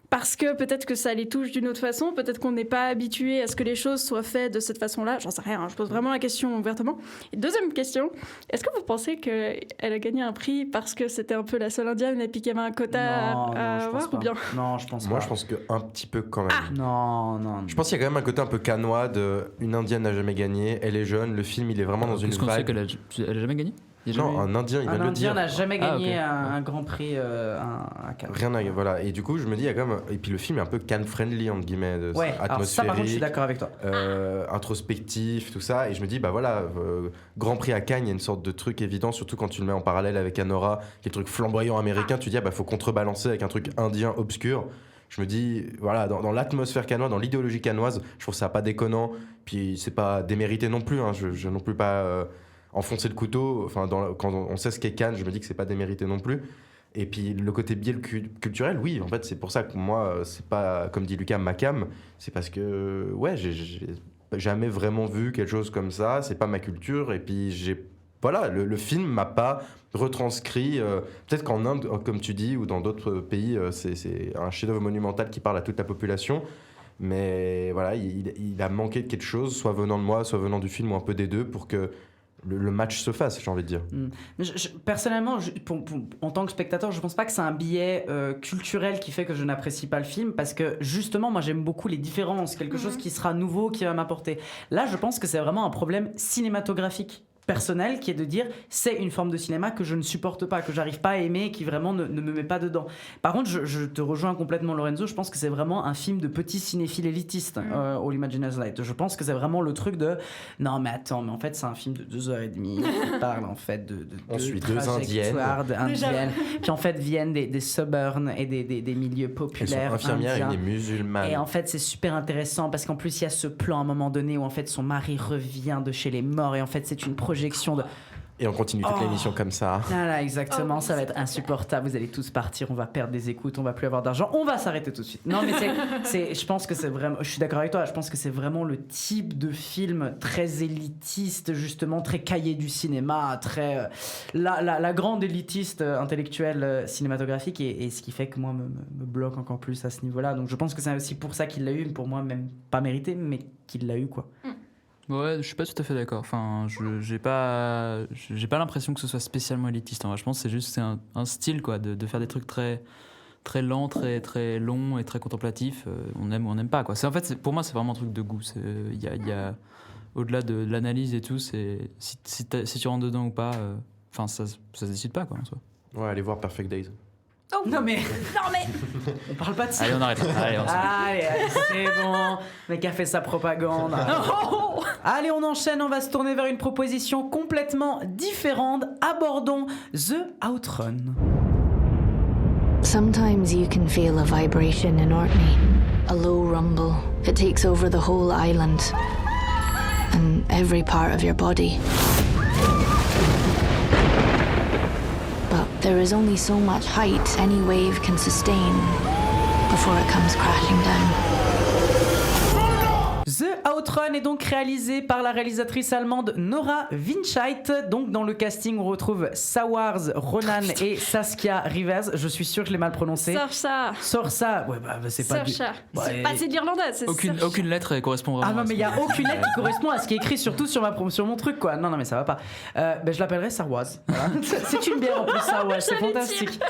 Parce que peut-être que ça les touche d'une autre façon, peut-être qu'on n'est pas habitué à ce que les choses soient faites de cette façon-là. J'en sais rien, je pose vraiment la question ouvertement. Et deuxième question, est-ce que vous pensez qu'elle a gagné un prix parce que c'était un peu la seule indienne et puis qu'il y avait un quota à avoir ou bien? Non, je pense pas. Moi, je pense qu'un petit peu quand même. Non. Je pense qu'il y a quand même un côté un peu canois une indienne n'a jamais gagné, elle est jeune, le film il est vraiment dans une Qu'est-ce qu'on sait vibe. qu'elle a jamais gagné? Non, un indien, il vient de le dire. Un indien n'a jamais gagné okay. un grand prix à Cannes. Rien à... Voilà. Et du coup, je me dis, il y a quand même... Et puis le film est un peu Cannes-friendly, entre guillemets, ouais, alors ça, par contre, je suis d'accord avec toi. Introspectif, tout ça. Et je me dis, bah voilà, Grand Prix à Cannes, il y a une sorte de truc évident, surtout quand tu le mets en parallèle avec Anora, qui est le truc flamboyant américain. Tu dis, ah bah faut contrebalancer avec un truc indien obscur. Je me dis, voilà, dans l'atmosphère cannoise, dans l'idéologie cannoise, je trouve ça pas déconnant. Puis c'est pas démérité non plus. Hein. Je non plus pas... enfoncer le couteau, enfin quand on sait ce qu'est Cannes, je me dis que c'est pas démérité non plus. Et puis le côté biais culturel, oui, en fait c'est pour ça que moi c'est pas, comme dit Lucas, ma cam, c'est parce que ouais, j'ai jamais vraiment vu quelque chose comme ça, c'est pas ma culture, et puis le film m'a pas retranscrit, peut-être qu'en Inde, comme tu dis, ou dans d'autres pays, c'est un chef-d'œuvre monumental qui parle à toute la population. Mais voilà, il a manqué de quelque chose, soit venant de moi, soit venant du film, ou un peu des deux, pour que le match se fasse, j'ai envie de dire. Personnellement, en tant que spectateur, je pense pas que c'est un biais culturel qui fait que je n'apprécie pas le film, parce que justement, moi j'aime beaucoup les différences, quelque chose qui sera nouveau, qui va m'apporter. Là, je pense que c'est vraiment un problème cinématographique personnel, qui est de dire c'est une forme de cinéma que je ne supporte pas, que j'arrive pas à aimer, qui vraiment ne me met pas dedans. Par contre, je te rejoins complètement, Lorenzo, je pense que c'est vraiment un film de petits cinéphiles élitistes, All Imaginers Light. Je pense que c'est vraiment le truc de non mais attends, mais en fait c'est un film de 2h30 qui parle en fait de on suit deux indiennes qui en fait viennent des suburbs et des milieux populaires. Elles sont infirmières et des musulmanes. Et en fait c'est super intéressant parce qu'en plus il y a ce plan à un moment donné où en fait son mari revient de chez les morts et en fait c'est une projection de... Et on continue toute l'émission comme ça. Voilà, exactement, ça va être insupportable. Vous allez tous partir, on va perdre des écoutes, on va plus avoir d'argent, on va s'arrêter tout de suite. Non, mais je pense que c'est vraiment... Je suis d'accord avec toi, je pense que c'est vraiment le type de film très élitiste, justement, très cahier du cinéma, très... la grande élitiste intellectuelle cinématographique, et ce qui fait que moi, me bloque encore plus à ce niveau-là. Donc je pense que c'est aussi pour ça qu'il l'a eu, pour moi, même pas mérité, mais qu'il l'a eu, quoi. Ouais, je suis pas tout à fait d'accord. Enfin, j'ai pas l'impression que ce soit spécialement élitiste. Je pense que c'est un style, quoi, de faire des trucs très très lents, très très longs et très contemplatifs. On aime ou on n'aime pas, quoi. Pour moi, c'est vraiment un truc de goût. Il y a au-delà de l'analyse et tout, c'est si tu rentres dedans ou pas. Enfin, ça se décide pas, quoi, en soi. Ouais, allez voir Perfect Days. Oh. Non mais on parle pas de ça. Allez, on arrête. Allez, c'est bon. Le mec a fait sa propagande. Allez, on enchaîne. On va se tourner vers une proposition complètement différente. Abordons The Outrun. Sometimes you can feel a vibration in Orkney, a low rumble. It takes over the whole island and every part of your body. There is only so much height any wave can sustain before it comes crashing down. The Outrun est donc réalisé par la réalisatrice allemande Nora Winscheid. Donc dans le casting, on retrouve Saoirse Ronan et Saskia Rivers. Je suis sûr que je l'ai mal prononcé. Sorsa. Ouais, bah c'est pas du... C'est de l'irlandais. Aucune lettre correspond vraiment. Ah non, mais il y a aucune lettre qui correspond à ce qui est écrit, surtout sur mon truc, quoi. Non, mais ça va pas. Je l'appellerai Sarwaz. Voilà. C'est une bière en plus, Sarwaz. C'est fantastique.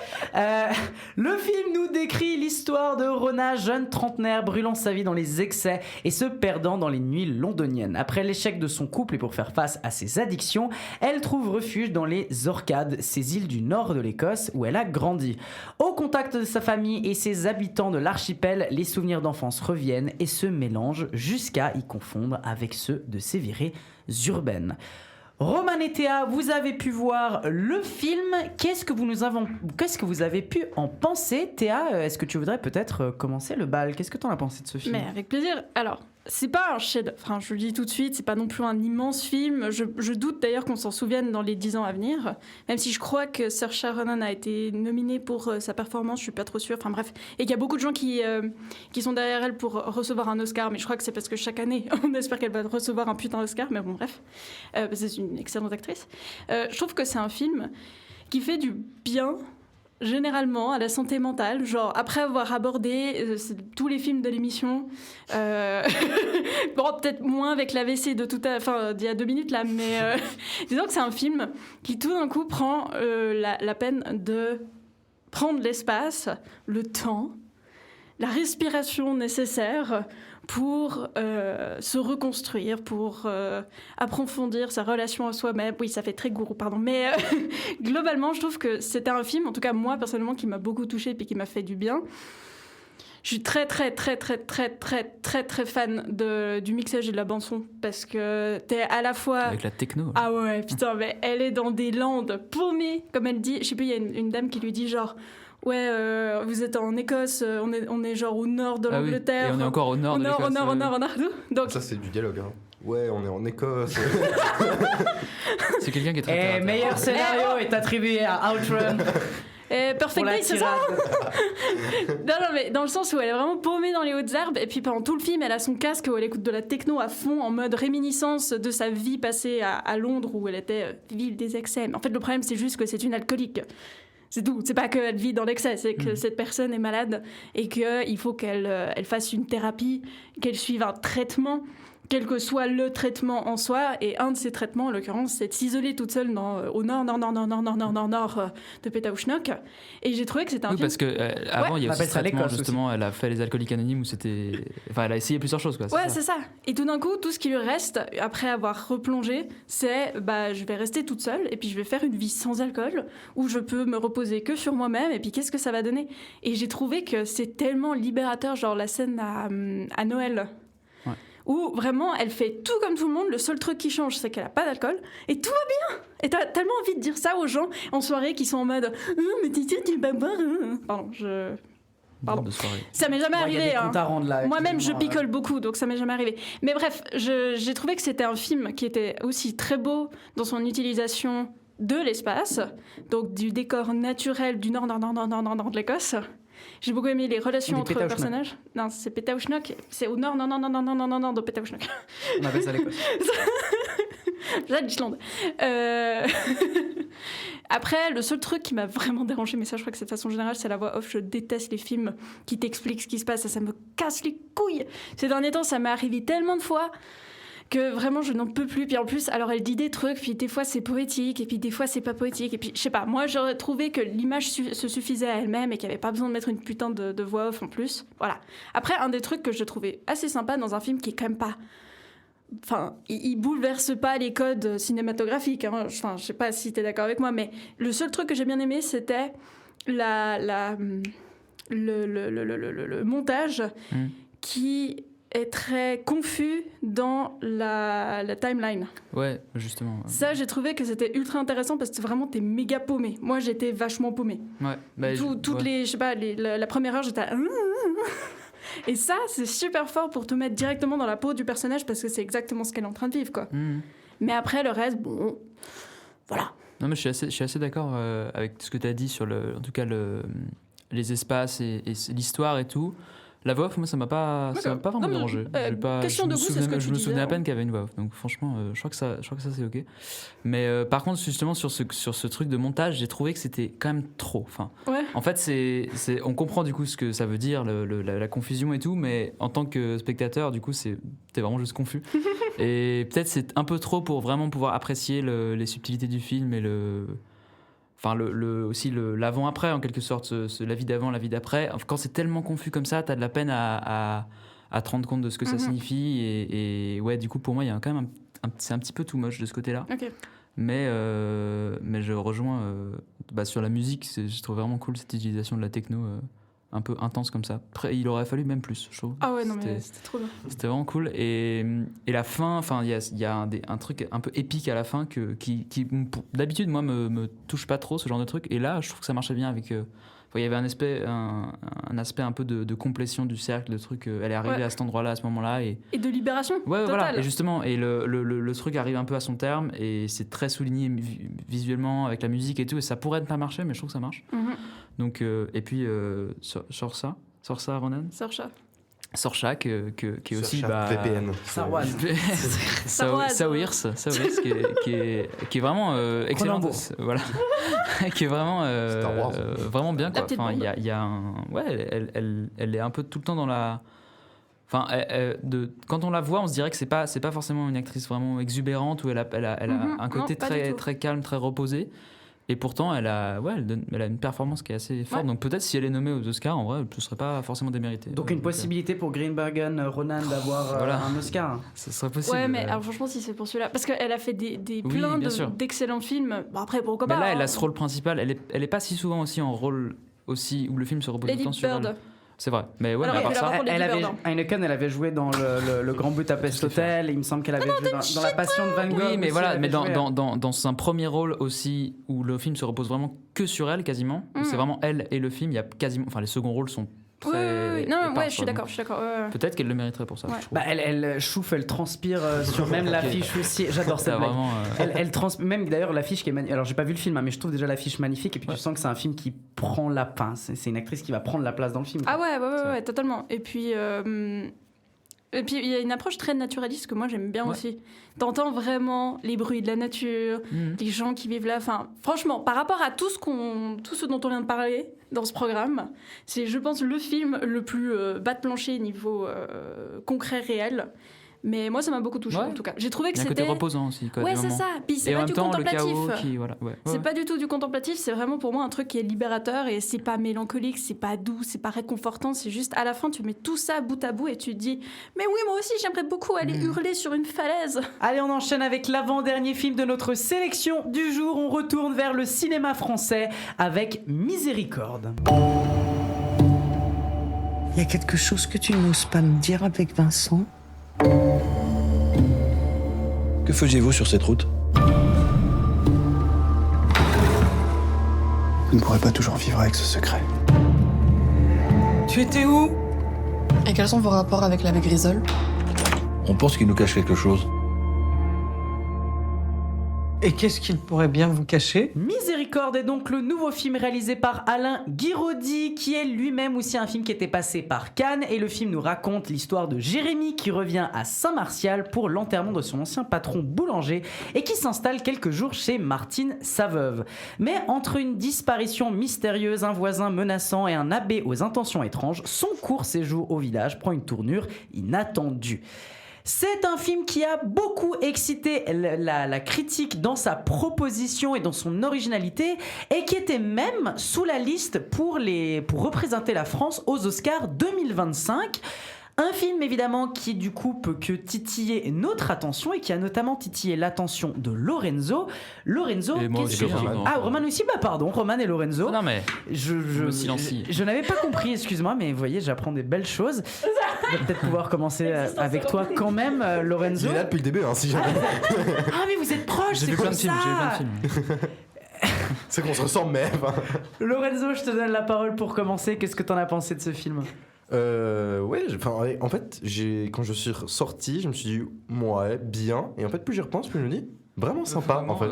Le film nous décrit l'histoire de Rona, jeune trentenaire brûlant sa vie dans les excès et se perdant dans les nuits londoniennes. Après l'échec de son couple et pour faire face à ses addictions, elle trouve refuge dans les Orcades, ces îles du nord de l'Écosse où elle a grandi. Au contact de sa famille et ses habitants de l'archipel, les souvenirs d'enfance reviennent et se mélangent jusqu'à y confondre avec ceux de ses virées urbaines. Roman et Théa, vous avez pu voir le film. Qu'est-ce que vous avez pu en penser? Théa, est-ce que tu voudrais peut-être commencer le bal? Qu'est-ce que tu en as pensé de ce film? Mais avec plaisir. Alors, c'est pas un chef-d'œuvre, enfin, je le dis tout de suite, c'est pas non plus un immense film. Je doute d'ailleurs qu'on s'en souvienne dans les 10 ans à venir, même si je crois que Saoirse Ronan a été nominée pour sa performance, je suis pas trop sûre, enfin bref, et qu'il y a beaucoup de gens qui sont derrière elle pour recevoir un Oscar, mais je crois que c'est parce que chaque année, on espère qu'elle va recevoir un putain d'Oscar, mais bon bref, c'est une excellente actrice. Je trouve que c'est un film qui fait du bien, généralement, à la santé mentale, genre après avoir abordé tous les films de l'émission, bon, peut-être moins avec l'AVC d'il y a 2 minutes là, mais disons que c'est un film qui tout d'un coup prend la peine de prendre l'espace, le temps, la respiration nécessaire pour se reconstruire, pour approfondir sa relation à soi-même. Oui, ça fait très gourou, pardon. Mais globalement, je trouve que c'était un film, en tout cas moi personnellement, qui m'a beaucoup touchée et qui m'a fait du bien. Je suis très fan du mixage et de la bande-son parce que t'es à la fois... Avec la techno. Ah ouais, putain, mais elle est dans des landes paumées, comme elle dit. Je sais plus, il y a une dame qui lui dit genre... Ouais, vous êtes en Écosse, on est genre au nord de l'Angleterre. Oui. Et on est encore au nord de l'Écosse. Au nord. Donc... Ça, c'est du dialogue, hein. Ouais, on est en Écosse. C'est quelqu'un qui est très... meilleur scénario est attribué à Outrun. Perfect Day, c'est ça? Non, mais dans le sens où elle est vraiment paumée dans les hautes herbes, et puis pendant tout le film, elle a son casque où elle écoute de la techno à fond, en mode réminiscence de sa vie passée à Londres, où elle était ville des excès. Mais en fait, le problème, c'est juste que c'est une alcoolique. C'est tout. C'est pas qu'elle vit dans l'excès, c'est que cette personne est malade et qu'il faut qu'elle fasse une thérapie, qu'elle suive un traitement, quel que soit le traitement en soi. Et un de ces traitements, en l'occurrence, c'est de s'isoler toute seule au nord de Pétaouchnok. Et j'ai trouvé que c'était un film... parce qu'avant, il y a aussi ce traitement, justement, aussi. Elle a fait les alcooliques anonymes où c'était... Enfin, elle a essayé plusieurs choses, quoi. C'est ça. Et tout d'un coup, tout ce qui lui reste, après avoir replongé, c'est je vais rester toute seule et puis je vais faire une vie sans alcool où je peux me reposer que sur moi-même et puis qu'est-ce que ça va donner? Et j'ai trouvé que c'est tellement libérateur, genre la scène à Noël. Où vraiment elle fait tout comme tout le monde, le seul truc qui change c'est qu'elle a pas d'alcool et tout va bien. Et t'as tellement envie de dire ça aux gens en soirée qui sont en mode mais tu vas boire. Pardon. Ça m'est jamais arrivé. Moi-même je picole beaucoup donc ça m'est jamais arrivé. Mais bref, j'ai trouvé que c'était un film qui était aussi très beau dans son utilisation de l'espace, donc du décor naturel du nord de l'Écosse. J'ai beaucoup aimé les relations entre personnages. Non, c'est Pétaouchnok. C'est au nord, non, de Pétaouchnok. On appelle ça l'Écosse. C'est l'Islande. Après, le seul truc qui m'a vraiment dérangé, mais ça, je crois que c'est de façon générale, c'est la voix off. Je déteste les films qui t'expliquent ce qui se passe. Ça me casse les couilles. Ces derniers temps, ça m'est arrivé tellement de fois que vraiment je n'en peux plus. Puis en plus, alors elle dit des trucs, puis des fois c'est poétique, et puis des fois c'est pas poétique, et puis je sais pas, moi j'aurais trouvé que l'image se suffisait à elle-même et qu'il n'y avait pas besoin de mettre une putain de voix off en plus. Voilà. Après, un des trucs que je trouvais assez sympa dans un film qui est quand même pas... Enfin, il bouleverse pas les codes cinématographiques, hein. Enfin, je sais pas si t'es d'accord avec moi, mais le seul truc que j'ai bien aimé, c'était le montage qui est très confus dans la timeline. Ouais, justement. Ça, j'ai trouvé que c'était ultra intéressant parce que vraiment, t'es méga paumé. Moi, j'étais vachement paumé. Ouais. Les, je sais pas, la première heure, j'étais... Et ça, c'est super fort pour te mettre directement dans la peau du personnage parce que c'est exactement ce qu'elle est en train de vivre, quoi. Mais après, le reste, bon... Voilà. Non, mais je suis assez d'accord avec ce que tu as dit sur en tout cas les espaces et l'histoire et tout. La voix off, moi, ça m'a pas vraiment dérangé. Question de goût, c'est ce que tu Je me souvenais disais, à peine qu'il y avait une voix off. Donc franchement, je crois que ça c'est ok. Mais par contre, justement, sur ce truc de montage, j'ai trouvé que c'était quand même trop. Enfin, Ouais. en fait, on comprend du coup ce que ça veut dire, la confusion et tout, mais en tant que spectateur, du coup, t'es vraiment juste confus. Et peut-être c'est un peu trop pour vraiment pouvoir apprécier les subtilités du film et aussi l'avant-après, en quelque sorte, la vie d'avant, la vie d'après. Quand c'est tellement confus comme ça, t'as de la peine à te rendre compte de ce que ça signifie. Et ouais, du coup, pour moi, il y a quand même c'est un petit peu too much de ce côté-là. Ok. Mais je rejoins sur la musique, je trouve vraiment cool cette utilisation de la techno un peu intense comme ça. Après, il aurait fallu même plus, je trouve. Ah ouais, non, mais c'était trop bien. C'était vraiment cool. Et la fin, enfin, il y a un truc un peu épique à la fin qui d'habitude, moi, me touche pas trop, ce genre de truc. Et là, je trouve que ça marchait bien avec... il y avait un aspect un peu de complétion du cercle, de truc. Elle est arrivée à cet endroit-là, à ce moment-là. Et de libération. Ouais, totale. voilà. Et justement, le truc arrive un peu à son terme. Et c'est très souligné visuellement avec la musique et tout. Et ça pourrait ne pas marcher, mais je trouve que ça marche. Donc, et puis, Sorcha, Ronan Sorcha, qui est aussi VPN. Sarwan. Sawirs, qui est vraiment excellent. Voilà. Qui est vraiment vraiment bien, quoi. Enfin, il y a elle est un peu tout le temps dans la... Enfin, quand on la voit, on se dirait que c'est pas forcément une actrice vraiment exubérante, où elle a un côté très calme, très reposé. Et pourtant, elle a une performance qui est assez forte. Ouais. Donc peut-être si elle est nommée aux Oscars, en vrai, ce ne serait pas forcément démérité. Donc une possibilité pour Greenbergen, Ronan d'avoir un Oscar. Ce serait possible. Ouais, mais alors, franchement, si c'est pour celui-là, parce qu'elle a fait plein d'excellents films. Bon, après, pourquoi pas. Mais là, elle a ce rôle principal. Elle est pas si souvent aussi en rôle aussi où le film se repose autant sur elle. C'est vrai. Mais ouais, alors, Heineken, elle avait joué dans le Grand Budapest Hotel. Il me semble qu'elle avait joué dans La Passion de Van Gogh. Oui, mais voilà, mais dans un premier rôle aussi où le film se repose vraiment que sur elle, quasiment. Où c'est vraiment elle et le film. Il y a quasiment, enfin, les seconds rôles sont très. Oui. Non, ouais, je suis d'accord. Peut-être qu'elle le mériterait pour ça. Ouais. Elle chauffe, elle transpire sur même l'affiche aussi. J'adore cette blague. Elle même d'ailleurs l'affiche qui est magnifique. Alors j'ai pas vu le film, mais je trouve déjà l'affiche magnifique. Et puis tu sens que c'est un film qui prend la place. C'est une actrice qui va prendre la place dans le film. Ah ouais, totalement. Et puis il y a une approche très naturaliste que moi j'aime bien aussi. T'entends vraiment les bruits de la nature, les gens qui vivent là. Enfin, franchement, par rapport à tout ce dont on vient de parler dans ce programme, c'est, je pense, le film le plus bas de plancher niveau concret, réel. Mais moi, ça m'a beaucoup touché, en tout cas. J'ai trouvé que c'était... Il y a un côté reposant aussi. Ouais, c'est ça. Puis c'est pas du contemplatif. C'est pas du tout du contemplatif. C'est vraiment pour moi un truc qui est libérateur. Et c'est pas mélancolique, c'est pas doux, c'est pas réconfortant. C'est juste, à la fin, tu mets tout ça bout à bout et tu te dis, mais oui, moi aussi, j'aimerais beaucoup aller hurler sur une falaise. Allez, on enchaîne avec l'avant-dernier film de notre sélection du jour. On retourne vers le cinéma français avec Miséricorde. Il y a quelque chose que tu n'oses pas me dire avec Vincent ? Que faisiez-vous sur cette route ? Vous ne pourrez pas toujours vivre avec ce secret. Tu étais où ? Et quels sont vos rapports avec l'abbé Grisol ? On pense qu'il nous cache quelque chose. Et qu'est-ce qu'il pourrait bien vous cacher ? Miséricorde est donc le nouveau film réalisé par Alain Guiraudy, qui est lui-même aussi un film qui était passé par Cannes. Et le film nous raconte l'histoire de Jérémy qui revient à Saint-Martial pour l'enterrement de son ancien patron boulanger et qui s'installe quelques jours chez Martine, sa veuve. Mais entre une disparition mystérieuse, un voisin menaçant et un abbé aux intentions étranges, son court séjour au village prend une tournure inattendue. C'est un film qui a beaucoup excité la critique dans sa proposition et dans son originalité et qui était même sous la liste pour représenter la France aux Oscars 2025. Un film évidemment qui du coup peut que titiller notre attention et qui a notamment titillé l'attention de Lorenzo. Et moi aussi, Roman. Ah, Roman aussi, pardon, Roman et Lorenzo. Non mais je n'avais pas compris, excuse-moi, mais vous voyez, j'apprends des belles choses. Je vais peut-être pouvoir commencer avec toi quand même, Lorenzo. Il est là depuis le début, si jamais. Ah mais vous êtes proches, j'ai vu plein de films. C'est qu'on se ressemble, mais... Lorenzo, je te donne la parole pour commencer. Qu'est-ce que t'en as pensé de ce film ? En fait, quand je suis sorti, je me suis dit, ouais, bien. Et en fait, plus j'y repense, plus je me dis, vraiment sympa, vraiment, en fait.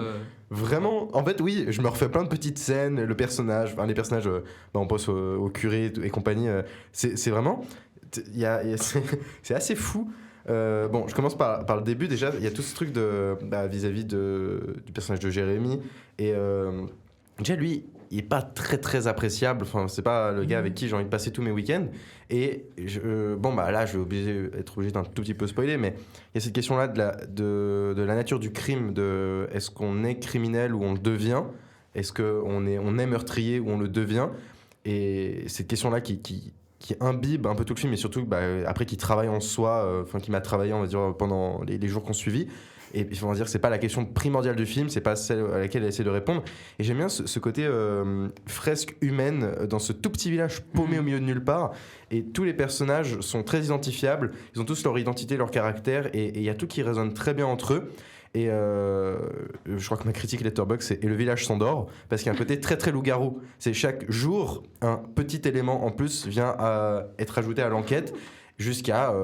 Vraiment, en fait, oui, je me refais plein de petites scènes, les personnages, on pense au curé et compagnie, c'est vraiment... c'est assez fou. Bon, je commence par le début. Déjà, il y a tout ce truc vis-à-vis du personnage de Jérémy. Et déjà, lui, il n'est pas très très appréciable. Enfin, c'est pas le gars avec qui j'ai envie de passer tous mes week-ends. Et là, je vais être obligé d'un tout petit peu spoiler, mais il y a cette question-là de la nature du crime. Est-ce qu'on est criminel ou on le devient ? Est-ce qu'on est meurtrier ou on le devient ? Et cette question-là qui imbibe un peu tout le film, et surtout après qui travaille en soi, qui m'a travaillé, on va dire, pendant les jours qu'on suivit. Et il faut dire que c'est pas la question primordiale du film, c'est pas celle à laquelle elle essaie de répondre. Et j'aime bien ce côté fresque humaine dans ce tout petit village paumé au milieu de nulle part. Et tous les personnages sont très identifiables, ils ont tous leur identité, leur caractère, et il y a tout qui résonne très bien entre eux. Et je crois que ma critique Letterboxd, c'est « Et le village s'endort » parce qu'il y a un côté très très loup-garou. C'est chaque jour, un petit élément en plus vient à être ajouté à l'enquête jusqu'à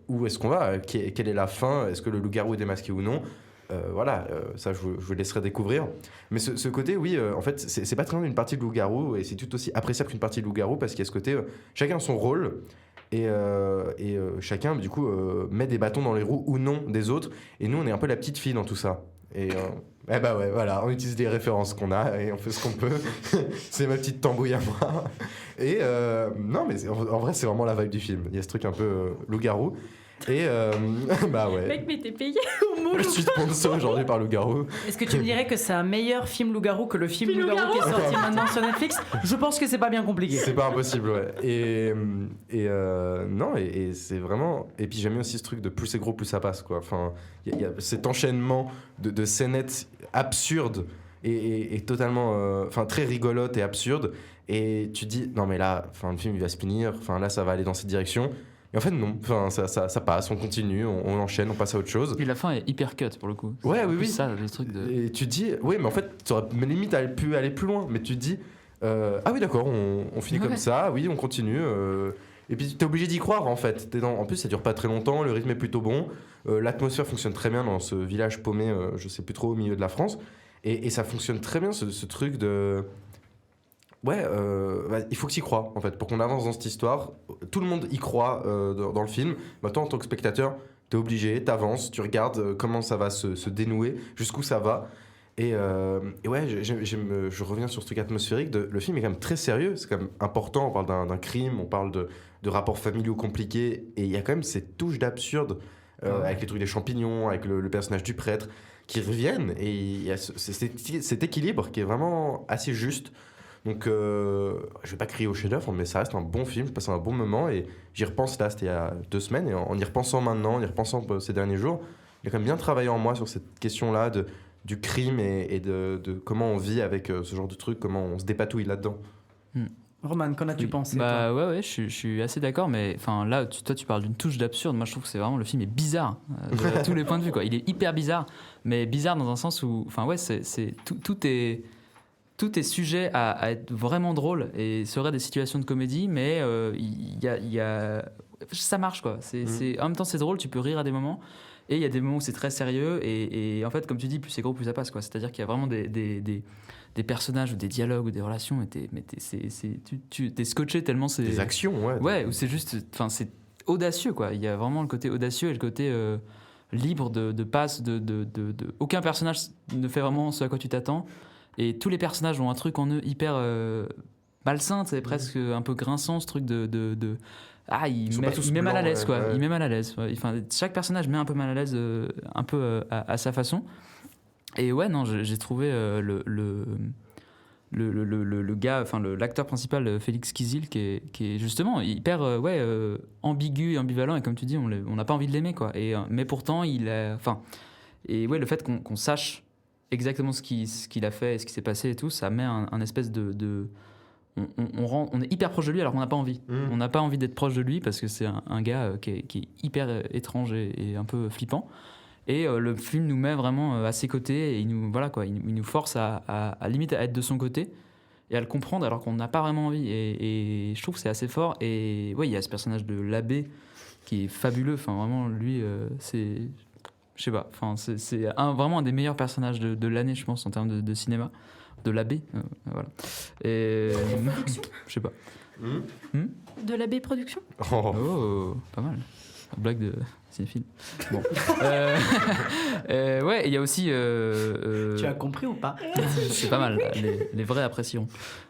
où est-ce qu'on va, quelle est la fin, est-ce que le loup-garou est démasqué ou non. Ça je vous laisserai découvrir. Mais ce côté, oui, en fait, c'est pas très loin d'une partie de loup-garou, et c'est tout aussi appréciable qu'une partie de loup-garou parce qu'il y a ce côté, chacun a son rôle. Et chacun, du coup, met des bâtons dans les roues ou non des autres. Et nous, on est un peu la petite fille dans tout ça. Et on utilise les références qu'on a et on fait ce qu'on peut. C'est ma petite tambouille à moi. Et non, mais en vrai, c'est vraiment la vibe du film. Il y a ce truc un peu loup-garou. Et Mec, mais t'es payé au mot. Je suis sponsor aujourd'hui par Loup-garou. Est-ce que tu me dirais que c'est un meilleur film Loup-garou que le film Loup-garou qui est sorti maintenant sur Netflix ? Je pense que c'est pas bien compliqué. C'est pas impossible, ouais. Et c'est vraiment. Et puis j'aime bien aussi ce truc de plus c'est gros, plus ça passe, quoi. Enfin, il y a cet enchaînement de scénettes absurdes et totalement. Très rigolotes et absurdes. Et tu te dis, non, mais là, le film il va se finir. Là, ça va aller dans cette direction. Et en fait, non. Ça passe, on continue, on enchaîne, on passe à autre chose. Et la fin est hyper cut pour le coup. Ouais, oui. Ça, le truc de... Et tu te dis, oui, mais en fait, tu aurais limite pu aller plus loin. Mais tu te dis, ah oui, d'accord, on finit comme ça, oui, on continue. Et puis, t'es obligé d'y croire, en fait. En plus, ça dure pas très longtemps, le rythme est plutôt bon. L'atmosphère fonctionne très bien dans ce village paumé, je sais plus trop, au milieu de la France. Et ça fonctionne très bien, ce truc de... il faut que tu y crois, en fait, pour qu'on avance dans cette histoire. Tout le monde y croit dans le film. Toi, en tant que spectateur, t'es obligé, t'avances, tu regardes comment ça va se dénouer, jusqu'où ça va. Et je reviens sur ce truc atmosphérique. Le film est quand même très sérieux, c'est quand même important. On parle d'un crime, on parle de rapports familiaux compliqués. Et il y a quand même cette touche d'absurde avec les trucs des champignons, avec le personnage du prêtre, qui reviennent. Et il y a cet équilibre qui est vraiment assez juste. Donc, je vais pas crier au chef-d'œuvre, mais ça reste un bon film. Je passe un bon moment et j'y repense là, c'était il y a 2 semaines. Et en y repensant maintenant, en y repensant ces derniers jours, il a quand même bien travaillé en moi sur cette question-là du crime et de comment on vit avec ce genre de truc, comment on se dépatouille là-dedans. Roman, qu'en as-tu pensé, toi ? Ouais, je suis assez d'accord, mais là, toi, tu parles d'une touche d'absurde. Moi, je trouve que c'est vraiment, le film est bizarre de tous les points de vue, quoi. Il est hyper bizarre, mais bizarre dans un sens où, tout est sujet à être vraiment drôle et serait des situations de comédie, mais ça marche, quoi. En même temps, c'est drôle, tu peux rire à des moments, et il y a des moments où c'est très sérieux, et en fait, comme tu dis, plus c'est gros, plus ça passe, quoi. C'est-à-dire qu'il y a vraiment des personnages ou des dialogues ou des relations, tu t'es scotché tellement c'est... Des actions, ouais. Ouais, où c'est juste... c'est audacieux, quoi. Il y a vraiment le côté audacieux et le côté... libre de passe, aucun personnage ne fait vraiment ce à quoi tu t'attends. Et tous les personnages ont un truc en eux hyper malsain, c'est presque un peu grinçant, ce truc il met mal à l'aise, quoi. Ouais. Il met mal à l'aise. Chaque personnage met un peu mal à l'aise, un peu à sa façon. Et j'ai trouvé le gars, l'acteur principal, Félix Kizil, qui est justement hyper ambigu et ambivalent, et comme tu dis, on n'a pas envie de l'aimer, quoi. Mais pourtant, le fait qu'on sache exactement ce qu'il a fait et ce qui s'est passé et tout, ça met un espèce on est hyper proche de lui alors qu'on n'a pas envie. On n'a pas envie d'être proche de lui parce que c'est un gars qui est hyper étrange et un peu flippant. Et le film nous met vraiment à ses côtés et il nous force à limite à être de son côté et à le comprendre alors qu'on n'a pas vraiment envie. Et je trouve que c'est assez fort. Et il y a ce personnage de l'abbé qui est fabuleux. Vraiment, lui, je sais pas. Enfin, c'est vraiment un des meilleurs personnages de l'année, je pense, en termes de cinéma. De l'abbé, voilà. Et je sais pas. De l'abbé Production. Oh, pas mal. Blague de cinéphile. Bon. Ouais, il y a aussi. Tu as compris ou pas? C'est pas mal. Les vrais apprécieront.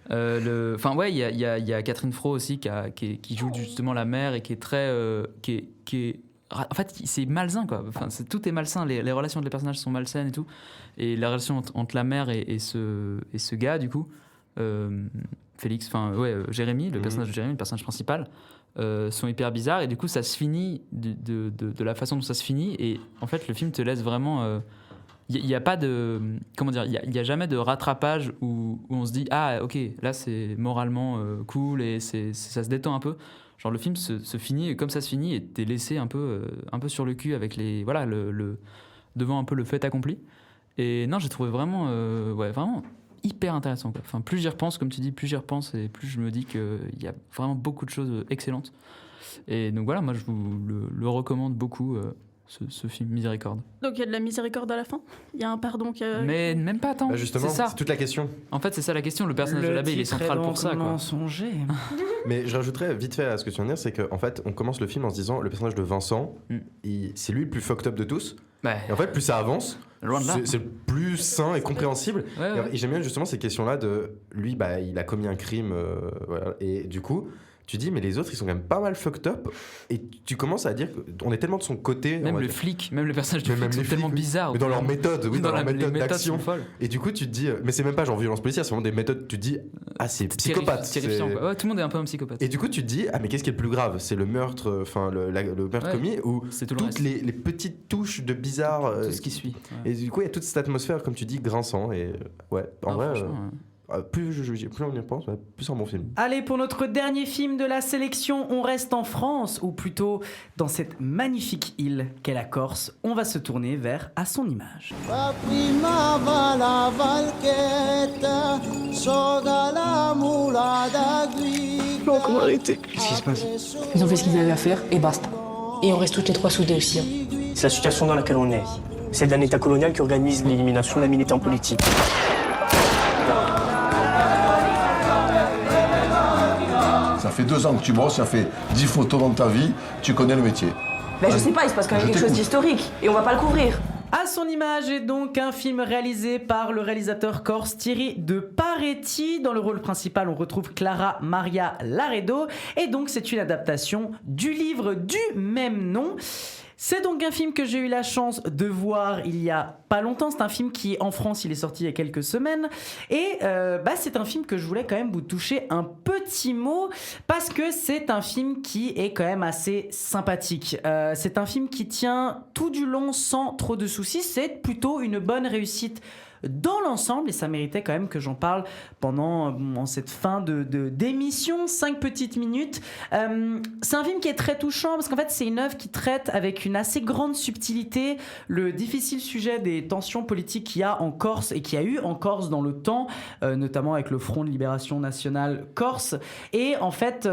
Enfin ouais, il y a Catherine Fro aussi qui joue justement la mère et qui est très, qui est en fait, c'est malsain, quoi. Enfin, tout est malsain. Les relations entre les personnages sont malsaines et tout. Et la relation entre la mère et ce gars, du coup, Félix, Jérémy, le personnage de Jérémy, le personnage principal, sont hyper bizarres. Et du coup, ça se finit de la façon dont ça se finit. Et en fait, le film te laisse vraiment. Il n'y a pas de. Comment dire? Il n'y a jamais de rattrapage où on se dit ah, ok, là, c'est moralement cool et ça se détend un peu. Genre le film se finit comme ça se finit et t'es laissé un peu sur le cul avec devant un peu le fait accompli. Et non, j'ai trouvé vraiment vraiment hyper intéressant, quoi. Enfin, plus j'y repense, comme tu dis, plus j'y repense et plus je me dis qu'il y a vraiment beaucoup de choses excellentes. Et donc voilà, moi je vous le recommande beaucoup, ce film Miséricorde. Donc il y a de la miséricorde à la fin? Il y a un pardon Mais même pas tant. Bah justement, c'est toute la question. En fait, c'est ça la question. Le personnage de l'abbé, il est central pour ça, quoi. Mensonger. Mais je rajouterais vite fait à ce que tu viens de dire, c'est qu'en fait, on commence le film en se disant le personnage de Vincent, c'est lui le plus fucked up de tous. Et en fait, plus ça avance, c'est le plus sain et compréhensible. Ouais. Et j'aime bien justement ces questions-là de lui, il a commis un crime, voilà, et du coup. Tu dis, mais les autres, ils sont quand même pas mal fucked up. Et tu commences à dire qu'on est tellement de son côté. Même le flic, même le personnage de flic sont tellement bizarres. Mais dans leur méthode, oui, dans leur méthode d'action. Folles. Et du coup, tu te dis, mais c'est même pas genre violence policière, c'est vraiment des méthodes, tu te dis, ah, c'est psychopathe. Terrifiant, quoi. Ouais, tout le monde est un peu un psychopathe. Et du coup, tu te dis, ah, mais qu'est-ce qui est le plus grave? C'est le meurtre, enfin, le meurtre commis, ou toutes les petites touches de bizarre. Tout ce qui suit. Ouais. Et du coup, il y a toute cette atmosphère, comme tu dis, grinçant. Et ouais, en vrai. Plus on y pense, plus c'est un bon film. Allez, pour notre dernier film de la sélection, on reste en France, ou plutôt dans cette magnifique île qu'est la Corse. On va se tourner vers À son image. Non, comment arrêter? Qu'est-ce qui se passe? Ils ont fait ce qu'ils avaient à faire et basta. Et on reste toutes les trois soudés aussi. Hein. C'est la situation dans laquelle on est. C'est d'un État colonial qui organise l'élimination d'un militant politique. Ça fait 2 ans que tu bosses, ça fait 10 photos dans ta vie, tu connais le métier. Ben je sais pas, il se passe quand même quelque chose d'historique et on va pas le couvrir. À son image est donc un film réalisé par le réalisateur corse Thierry de Paretti. Dans le rôle principal, on retrouve Clara Maria Laredo. Et donc, c'est une adaptation du livre du même nom. C'est donc un film que j'ai eu la chance de voir il y a pas longtemps. C'est un film qui, en France, il est sorti il y a quelques semaines. Et c'est un film que je voulais quand même vous toucher un petit mot parce que c'est un film qui est quand même assez sympathique. C'est un film qui tient tout du long sans trop de soucis. C'est plutôt une bonne réussite dans l'ensemble, et ça méritait quand même que j'en parle en cette fin d'émission, 5 petites minutes. C'est un film qui est très touchant parce qu'en fait c'est une œuvre qui traite avec une assez grande subtilité le difficile sujet des tensions politiques qu'il y a en Corse et qu'il y a eu en Corse dans le temps, notamment avec le Front de Libération Nationale Corse. Et en fait,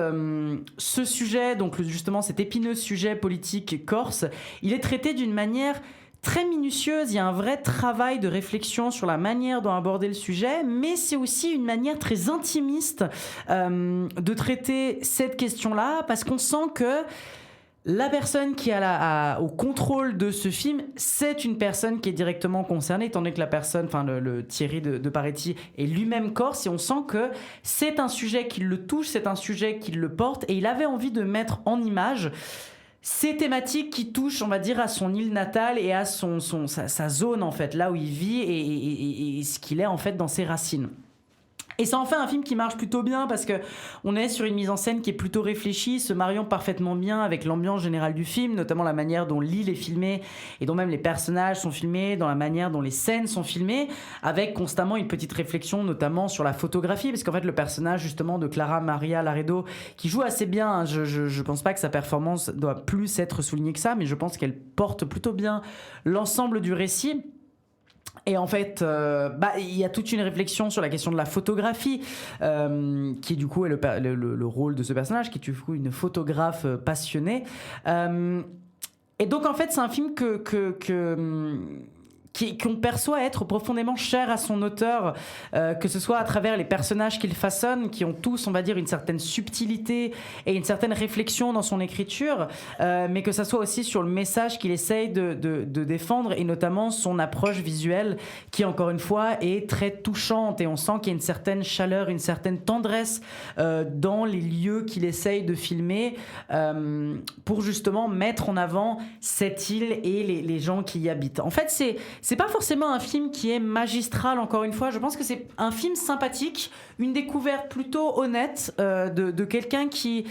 ce sujet, donc justement cet épineux sujet politique corse, il est traité d'une manière très minutieuse. Il y a un vrai travail de réflexion sur la manière dont aborder le sujet, mais c'est aussi une manière très intimiste de traiter cette question-là, parce qu'on sent que la personne qui est au contrôle de ce film, c'est une personne qui est directement concernée, étant donné que la personne, le Thierry de Paretti est lui-même corse, et on sent que c'est un sujet qui le touche, c'est un sujet qui le porte, et il avait envie de mettre en image ces thématiques qui touchent, on va dire, à son île natale et à sa zone, en fait, là où il vit et ce qu'il est, en fait, dans ses racines. Et ça en fait un film qui marche plutôt bien parce que on est sur une mise en scène qui est plutôt réfléchie, se mariant parfaitement bien avec l'ambiance générale du film, notamment la manière dont l'île est filmée et dont même les personnages sont filmés, dans la manière dont les scènes sont filmées, avec constamment une petite réflexion notamment sur la photographie, parce qu'en fait le personnage justement de Clara Maria Laredo qui joue assez bien, hein, je pense pas que sa performance doit plus être soulignée que ça, mais je pense qu'elle porte plutôt bien l'ensemble du récit. Et en fait, il y a toute une réflexion sur la question de la photographie, qui du coup est le rôle de ce personnage, qui est du coup une photographe passionnée. Et donc en fait c'est un film qu'on perçoit être profondément cher à son auteur, que ce soit à travers les personnages qu'il façonne, qui ont tous, on va dire, une certaine subtilité et une certaine réflexion dans son écriture, mais que ça soit aussi sur le message qu'il essaye de défendre, et notamment son approche visuelle, qui encore une fois est très touchante, et on sent qu'il y a une certaine chaleur, une certaine tendresse dans les lieux qu'il essaye de filmer, pour justement mettre en avant cette île et les gens qui y habitent. En fait, c'est pas forcément un film qui est magistral, encore une fois. Je pense que c'est un film sympathique, une découverte plutôt honnête de quelqu'un qui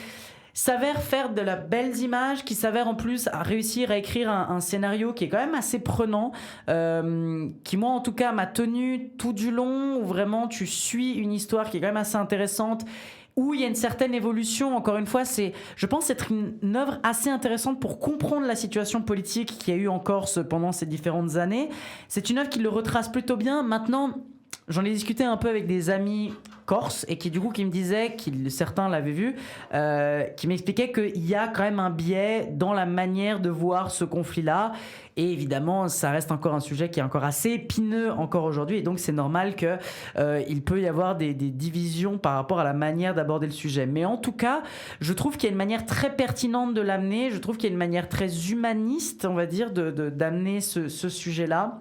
s'avère faire de la belles images, qui s'avère en plus à réussir à écrire un scénario qui est quand même assez prenant, qui moi en tout cas m'a tenu tout du long, où vraiment tu suis une histoire qui est quand même assez intéressante, où il y a une certaine évolution. Encore une fois, je pense être une œuvre assez intéressante pour comprendre la situation politique qu'il y a eu en Corse pendant ces différentes années. C'est une œuvre qui le retrace plutôt bien. Maintenant, j'en ai discuté un peu avec des amis corses et qui me disaient, certains l'avaient vu, qui m'expliquaient qu'il y a quand même un biais dans la manière de voir ce conflit-là. Et évidemment, ça reste encore un sujet qui est encore assez épineux encore aujourd'hui. Et donc, c'est normal qu'il peut y avoir des divisions par rapport à la manière d'aborder le sujet. Mais en tout cas, je trouve qu'il y a une manière très pertinente de l'amener. Je trouve qu'il y a une manière très humaniste, on va dire, d'amener ce sujet-là.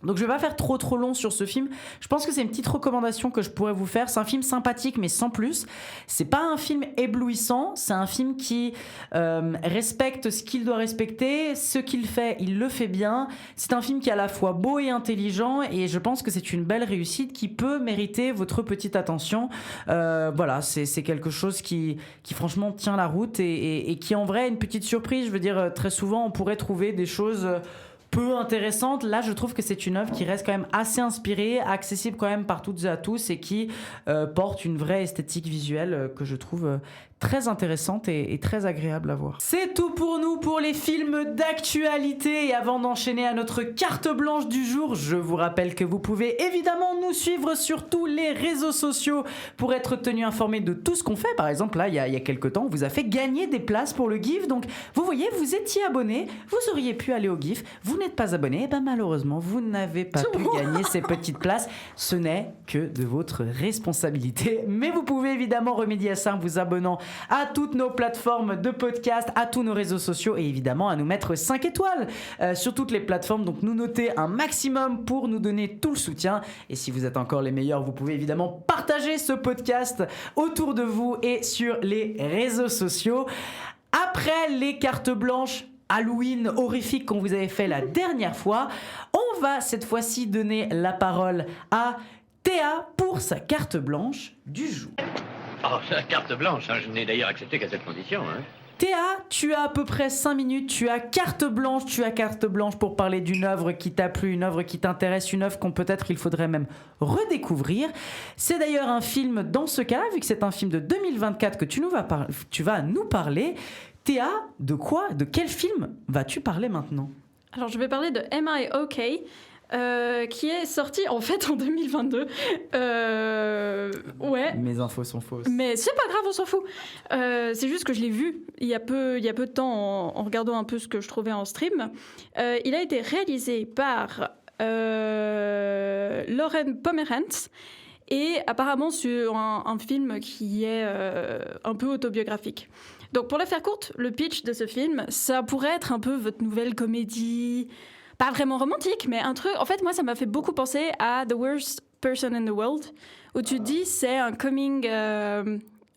Donc je vais pas faire trop long sur ce film. Je pense que c'est une petite recommandation que je pourrais vous faire. C'est un film sympathique mais sans plus. C'est pas un film éblouissant. C'est un film qui respecte ce qu'il doit respecter. Ce qu'il fait, il le fait bien. C'est un film qui est à la fois beau et intelligent, et je pense que c'est une belle réussite qui peut mériter votre petite attention. Voilà, c'est quelque chose qui franchement tient la route et qui en vrai est une petite surprise. Je veux dire, très souvent on pourrait trouver des choses peu intéressante. Là, je trouve que c'est une œuvre qui reste quand même assez inspirée, accessible quand même par toutes et à tous, et qui porte une vraie esthétique visuelle que je trouve très intéressante et très agréable à voir. C'est tout pour nous pour les films d'actualité, et avant d'enchaîner à notre carte blanche du jour, je vous rappelle que vous pouvez évidemment nous suivre sur tous les réseaux sociaux pour être tenu informé de tout ce qu'on fait. Par exemple, là, il y a quelques temps, on vous a fait gagner des places pour le GIF, donc vous voyez, vous étiez abonné, vous auriez pu aller au GIF, vous n'êtes pas abonné, et ben malheureusement, vous n'avez pas pu gagner ces petites places. Ce n'est que de votre responsabilité, mais vous pouvez évidemment remédier à ça en vous abonnant à toutes nos plateformes de podcast, à tous nos réseaux sociaux, et évidemment à nous mettre 5 étoiles sur toutes les plateformes. Donc nous noter un maximum pour nous donner tout le soutien. Et si vous êtes encore les meilleurs, vous pouvez évidemment partager ce podcast autour de vous et sur les réseaux sociaux. Après les cartes blanches Halloween horrifiques qu'on vous avait fait la dernière fois, on va cette fois-ci donner la parole à Théa pour sa carte blanche du jour. Oh, la carte blanche, hein. Je n'ai d'ailleurs accepté qu'à cette condition. Hein. Théa, tu as à peu près 5 minutes, tu as carte blanche pour parler d'une œuvre qui t'a plu, une œuvre qui t'intéresse, une œuvre qu'on peut-être il faudrait même redécouvrir. C'est d'ailleurs un film dans ce cas-là, vu que c'est un film de 2024 que tu vas nous parler. Théa, de quel film vas-tu parler maintenant ? Alors je vais parler de Am I OK ? Qui est sorti en fait en 2022. Ouais. Mes infos sont fausses. Mais c'est pas grave, on s'en fout. C'est juste que je l'ai vu il y a peu de temps en regardant un peu ce que je trouvais en stream. Il a été réalisé par Lauren Pomerantz et apparemment sur un film qui est un peu autobiographique. Donc pour la faire courte, le pitch de ce film, ça pourrait être un peu votre nouvelle comédie. Pas vraiment romantique, mais un truc... En fait, moi, ça m'a fait beaucoup penser à The Worst Person in the World, où tu te dis c'est un coming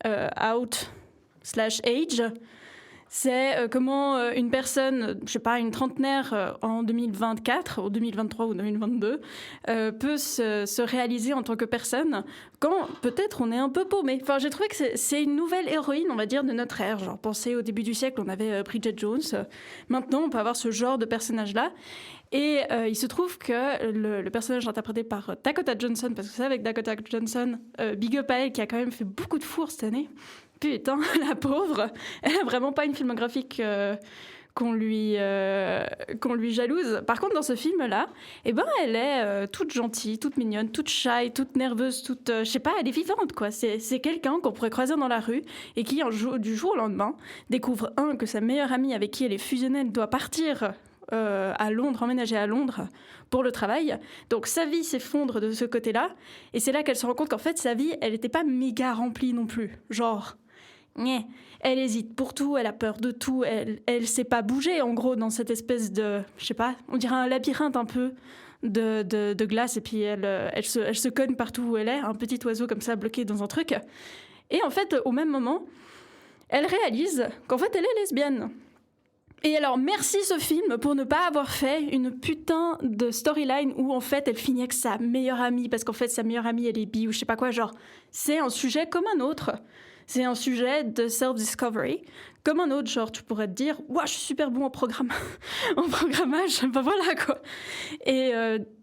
out / age. C'est comment une personne, je sais pas, une trentenaire en 2024, ou 2023 ou 2022, peut se réaliser en tant que personne quand peut-être on est un peu paumé. Enfin, j'ai trouvé que c'est une nouvelle héroïne, on va dire, de notre ère. Genre, pensez au début du siècle, on avait Bridget Jones. Maintenant, on peut avoir ce genre de personnage-là. Et il se trouve que le personnage interprété par Dakota Johnson, parce que c'est avec Dakota Johnson, big up à elle, qui a quand même fait beaucoup de fours cette année. Putain, la pauvre, elle a vraiment pas une filmographie qu'on lui jalouse. Par contre, dans ce film-là, elle est toute gentille, toute mignonne, toute shy, toute nerveuse, toute... je sais pas, elle est vivante, quoi. C'est quelqu'un qu'on pourrait croiser dans la rue et qui, du jour au lendemain, découvre, que sa meilleure amie avec qui elle est fusionnelle doit partir à Londres, emménager à Londres pour le travail. Donc sa vie s'effondre de ce côté-là. Et c'est là qu'elle se rend compte qu'en fait, sa vie, elle n'était pas méga remplie non plus. Genre... Elle hésite pour tout, elle a peur de tout, elle sait pas bouger en gros dans cette espèce de, je sais pas, on dirait un labyrinthe un peu de glace et puis elle se cogne partout où elle est, un petit oiseau comme ça bloqué dans un truc. Et en fait, au même moment, elle réalise qu'en fait elle est lesbienne. Et alors, merci ce film pour ne pas avoir fait une putain de storyline où en fait elle finit avec sa meilleure amie parce qu'en fait sa meilleure amie elle est bi ou je sais pas quoi, genre c'est un sujet comme un autre. C'est un sujet de self-discovery. Comme un autre, genre, tu pourrais te dire « Ouah, je suis super bon en programmage. » Ben voilà, quoi. Et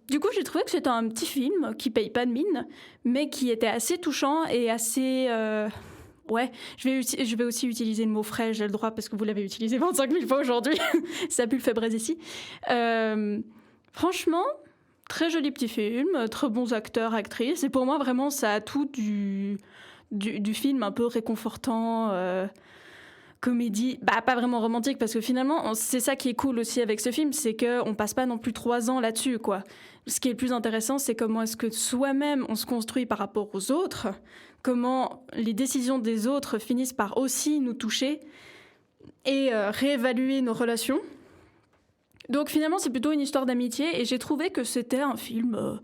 du coup, j'ai trouvé que c'était un petit film qui paye pas de mine, mais qui était assez touchant et assez... Ouais, je vais aussi utiliser le mot frais, j'ai le droit, parce que vous l'avez utilisé 25 000 fois aujourd'hui. Ça pue le fait braise ici. Franchement, très joli petit film, très bons acteurs, actrices. Et pour moi, vraiment, ça a tout du film un peu réconfortant, comédie, pas vraiment romantique, parce que finalement, c'est ça qui est cool aussi avec ce film, c'est qu'on passe pas non plus 3 ans là-dessus, quoi. Ce qui est le plus intéressant, c'est comment est-ce que soi-même, on se construit par rapport aux autres, comment les décisions des autres finissent par aussi nous toucher et réévaluer nos relations. Donc finalement, c'est plutôt une histoire d'amitié, et j'ai trouvé que c'était un film...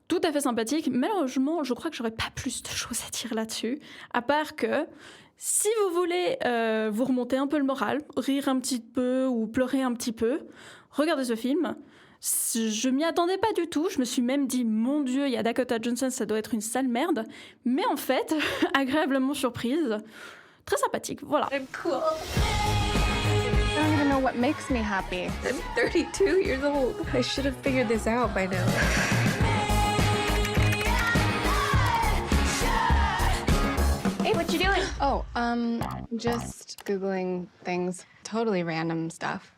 tout à fait sympathique. Malheureusement, je crois que j'aurais pas plus de choses à dire là-dessus, à part que si vous voulez vous remonter un peu le moral, rire un petit peu ou pleurer un petit peu, regardez ce film. Je m'y attendais pas du tout. Je me suis même dit, mon Dieu, il y a Dakota Johnson, ça doit être une sale merde. Mais en fait, agréablement surprise, très sympathique. Voilà. I'm cool. I don't even know what makes me happy. I'm 32 years old. I should have figured this out by now. Hey, what you doing? Oh, just Googling things. Totally random stuff.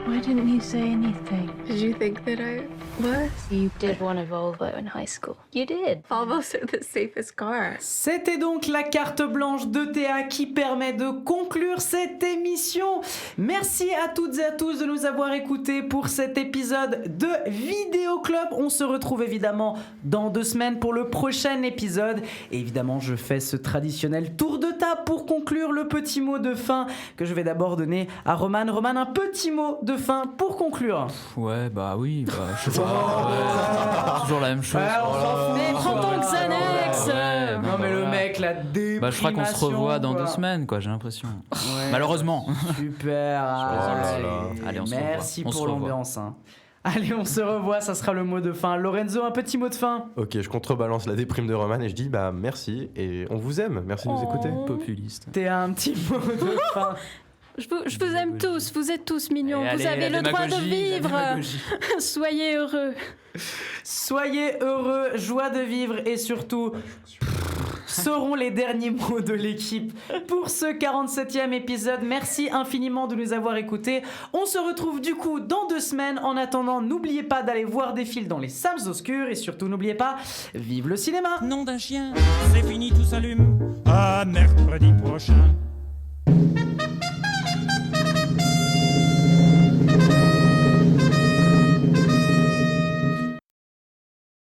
Why didn't you say anything? Did you think that I was? You did want a Volvo in high school. You did. Volvos are the safest car. C'était donc la carte blanche de Théa qui permet de conclure cette émission. Merci à toutes et à tous de nous avoir écoutés pour cet épisode de Vidéo Club. On se retrouve évidemment dans 2 semaines pour le prochain épisode. Et évidemment, je fais ce traditionnel tour de table pour conclure le petit mot de fin que je vais d'abord donner à Roman. Roman, un petit mot de fin pour conclure. Ouais, oui, je sais pas. Ouais, toujours la même chose. Mais prends ton Xanax. Non mais le mec, la déprimation. Je crois qu'on se revoit dans 2 semaines, quoi, j'ai l'impression. Ouais. Malheureusement. Super. Allez, on se revoit. Merci pour l'ambiance. Hein. Allez, on se revoit, ça sera le mot de fin. Lorenzo, un petit mot de fin. Ok, je contrebalance la déprime de Roman et je dis merci et on vous aime. Merci de nous écouter. Populiste. T'es un petit mot de fin. Je vous aime tous, vous êtes tous mignons, vous avez le droit de vivre. Soyez heureux. Soyez heureux, joie de vivre et surtout seront les derniers mots de l'équipe pour ce 47e épisode. Merci infiniment de nous avoir écoutés. On se retrouve du coup dans 2 semaines. En attendant, n'oubliez pas d'aller voir des films dans les salles obscures et surtout n'oubliez pas, vive le cinéma. Nom d'un chien, c'est fini, tout s'allume. À mercredi prochain.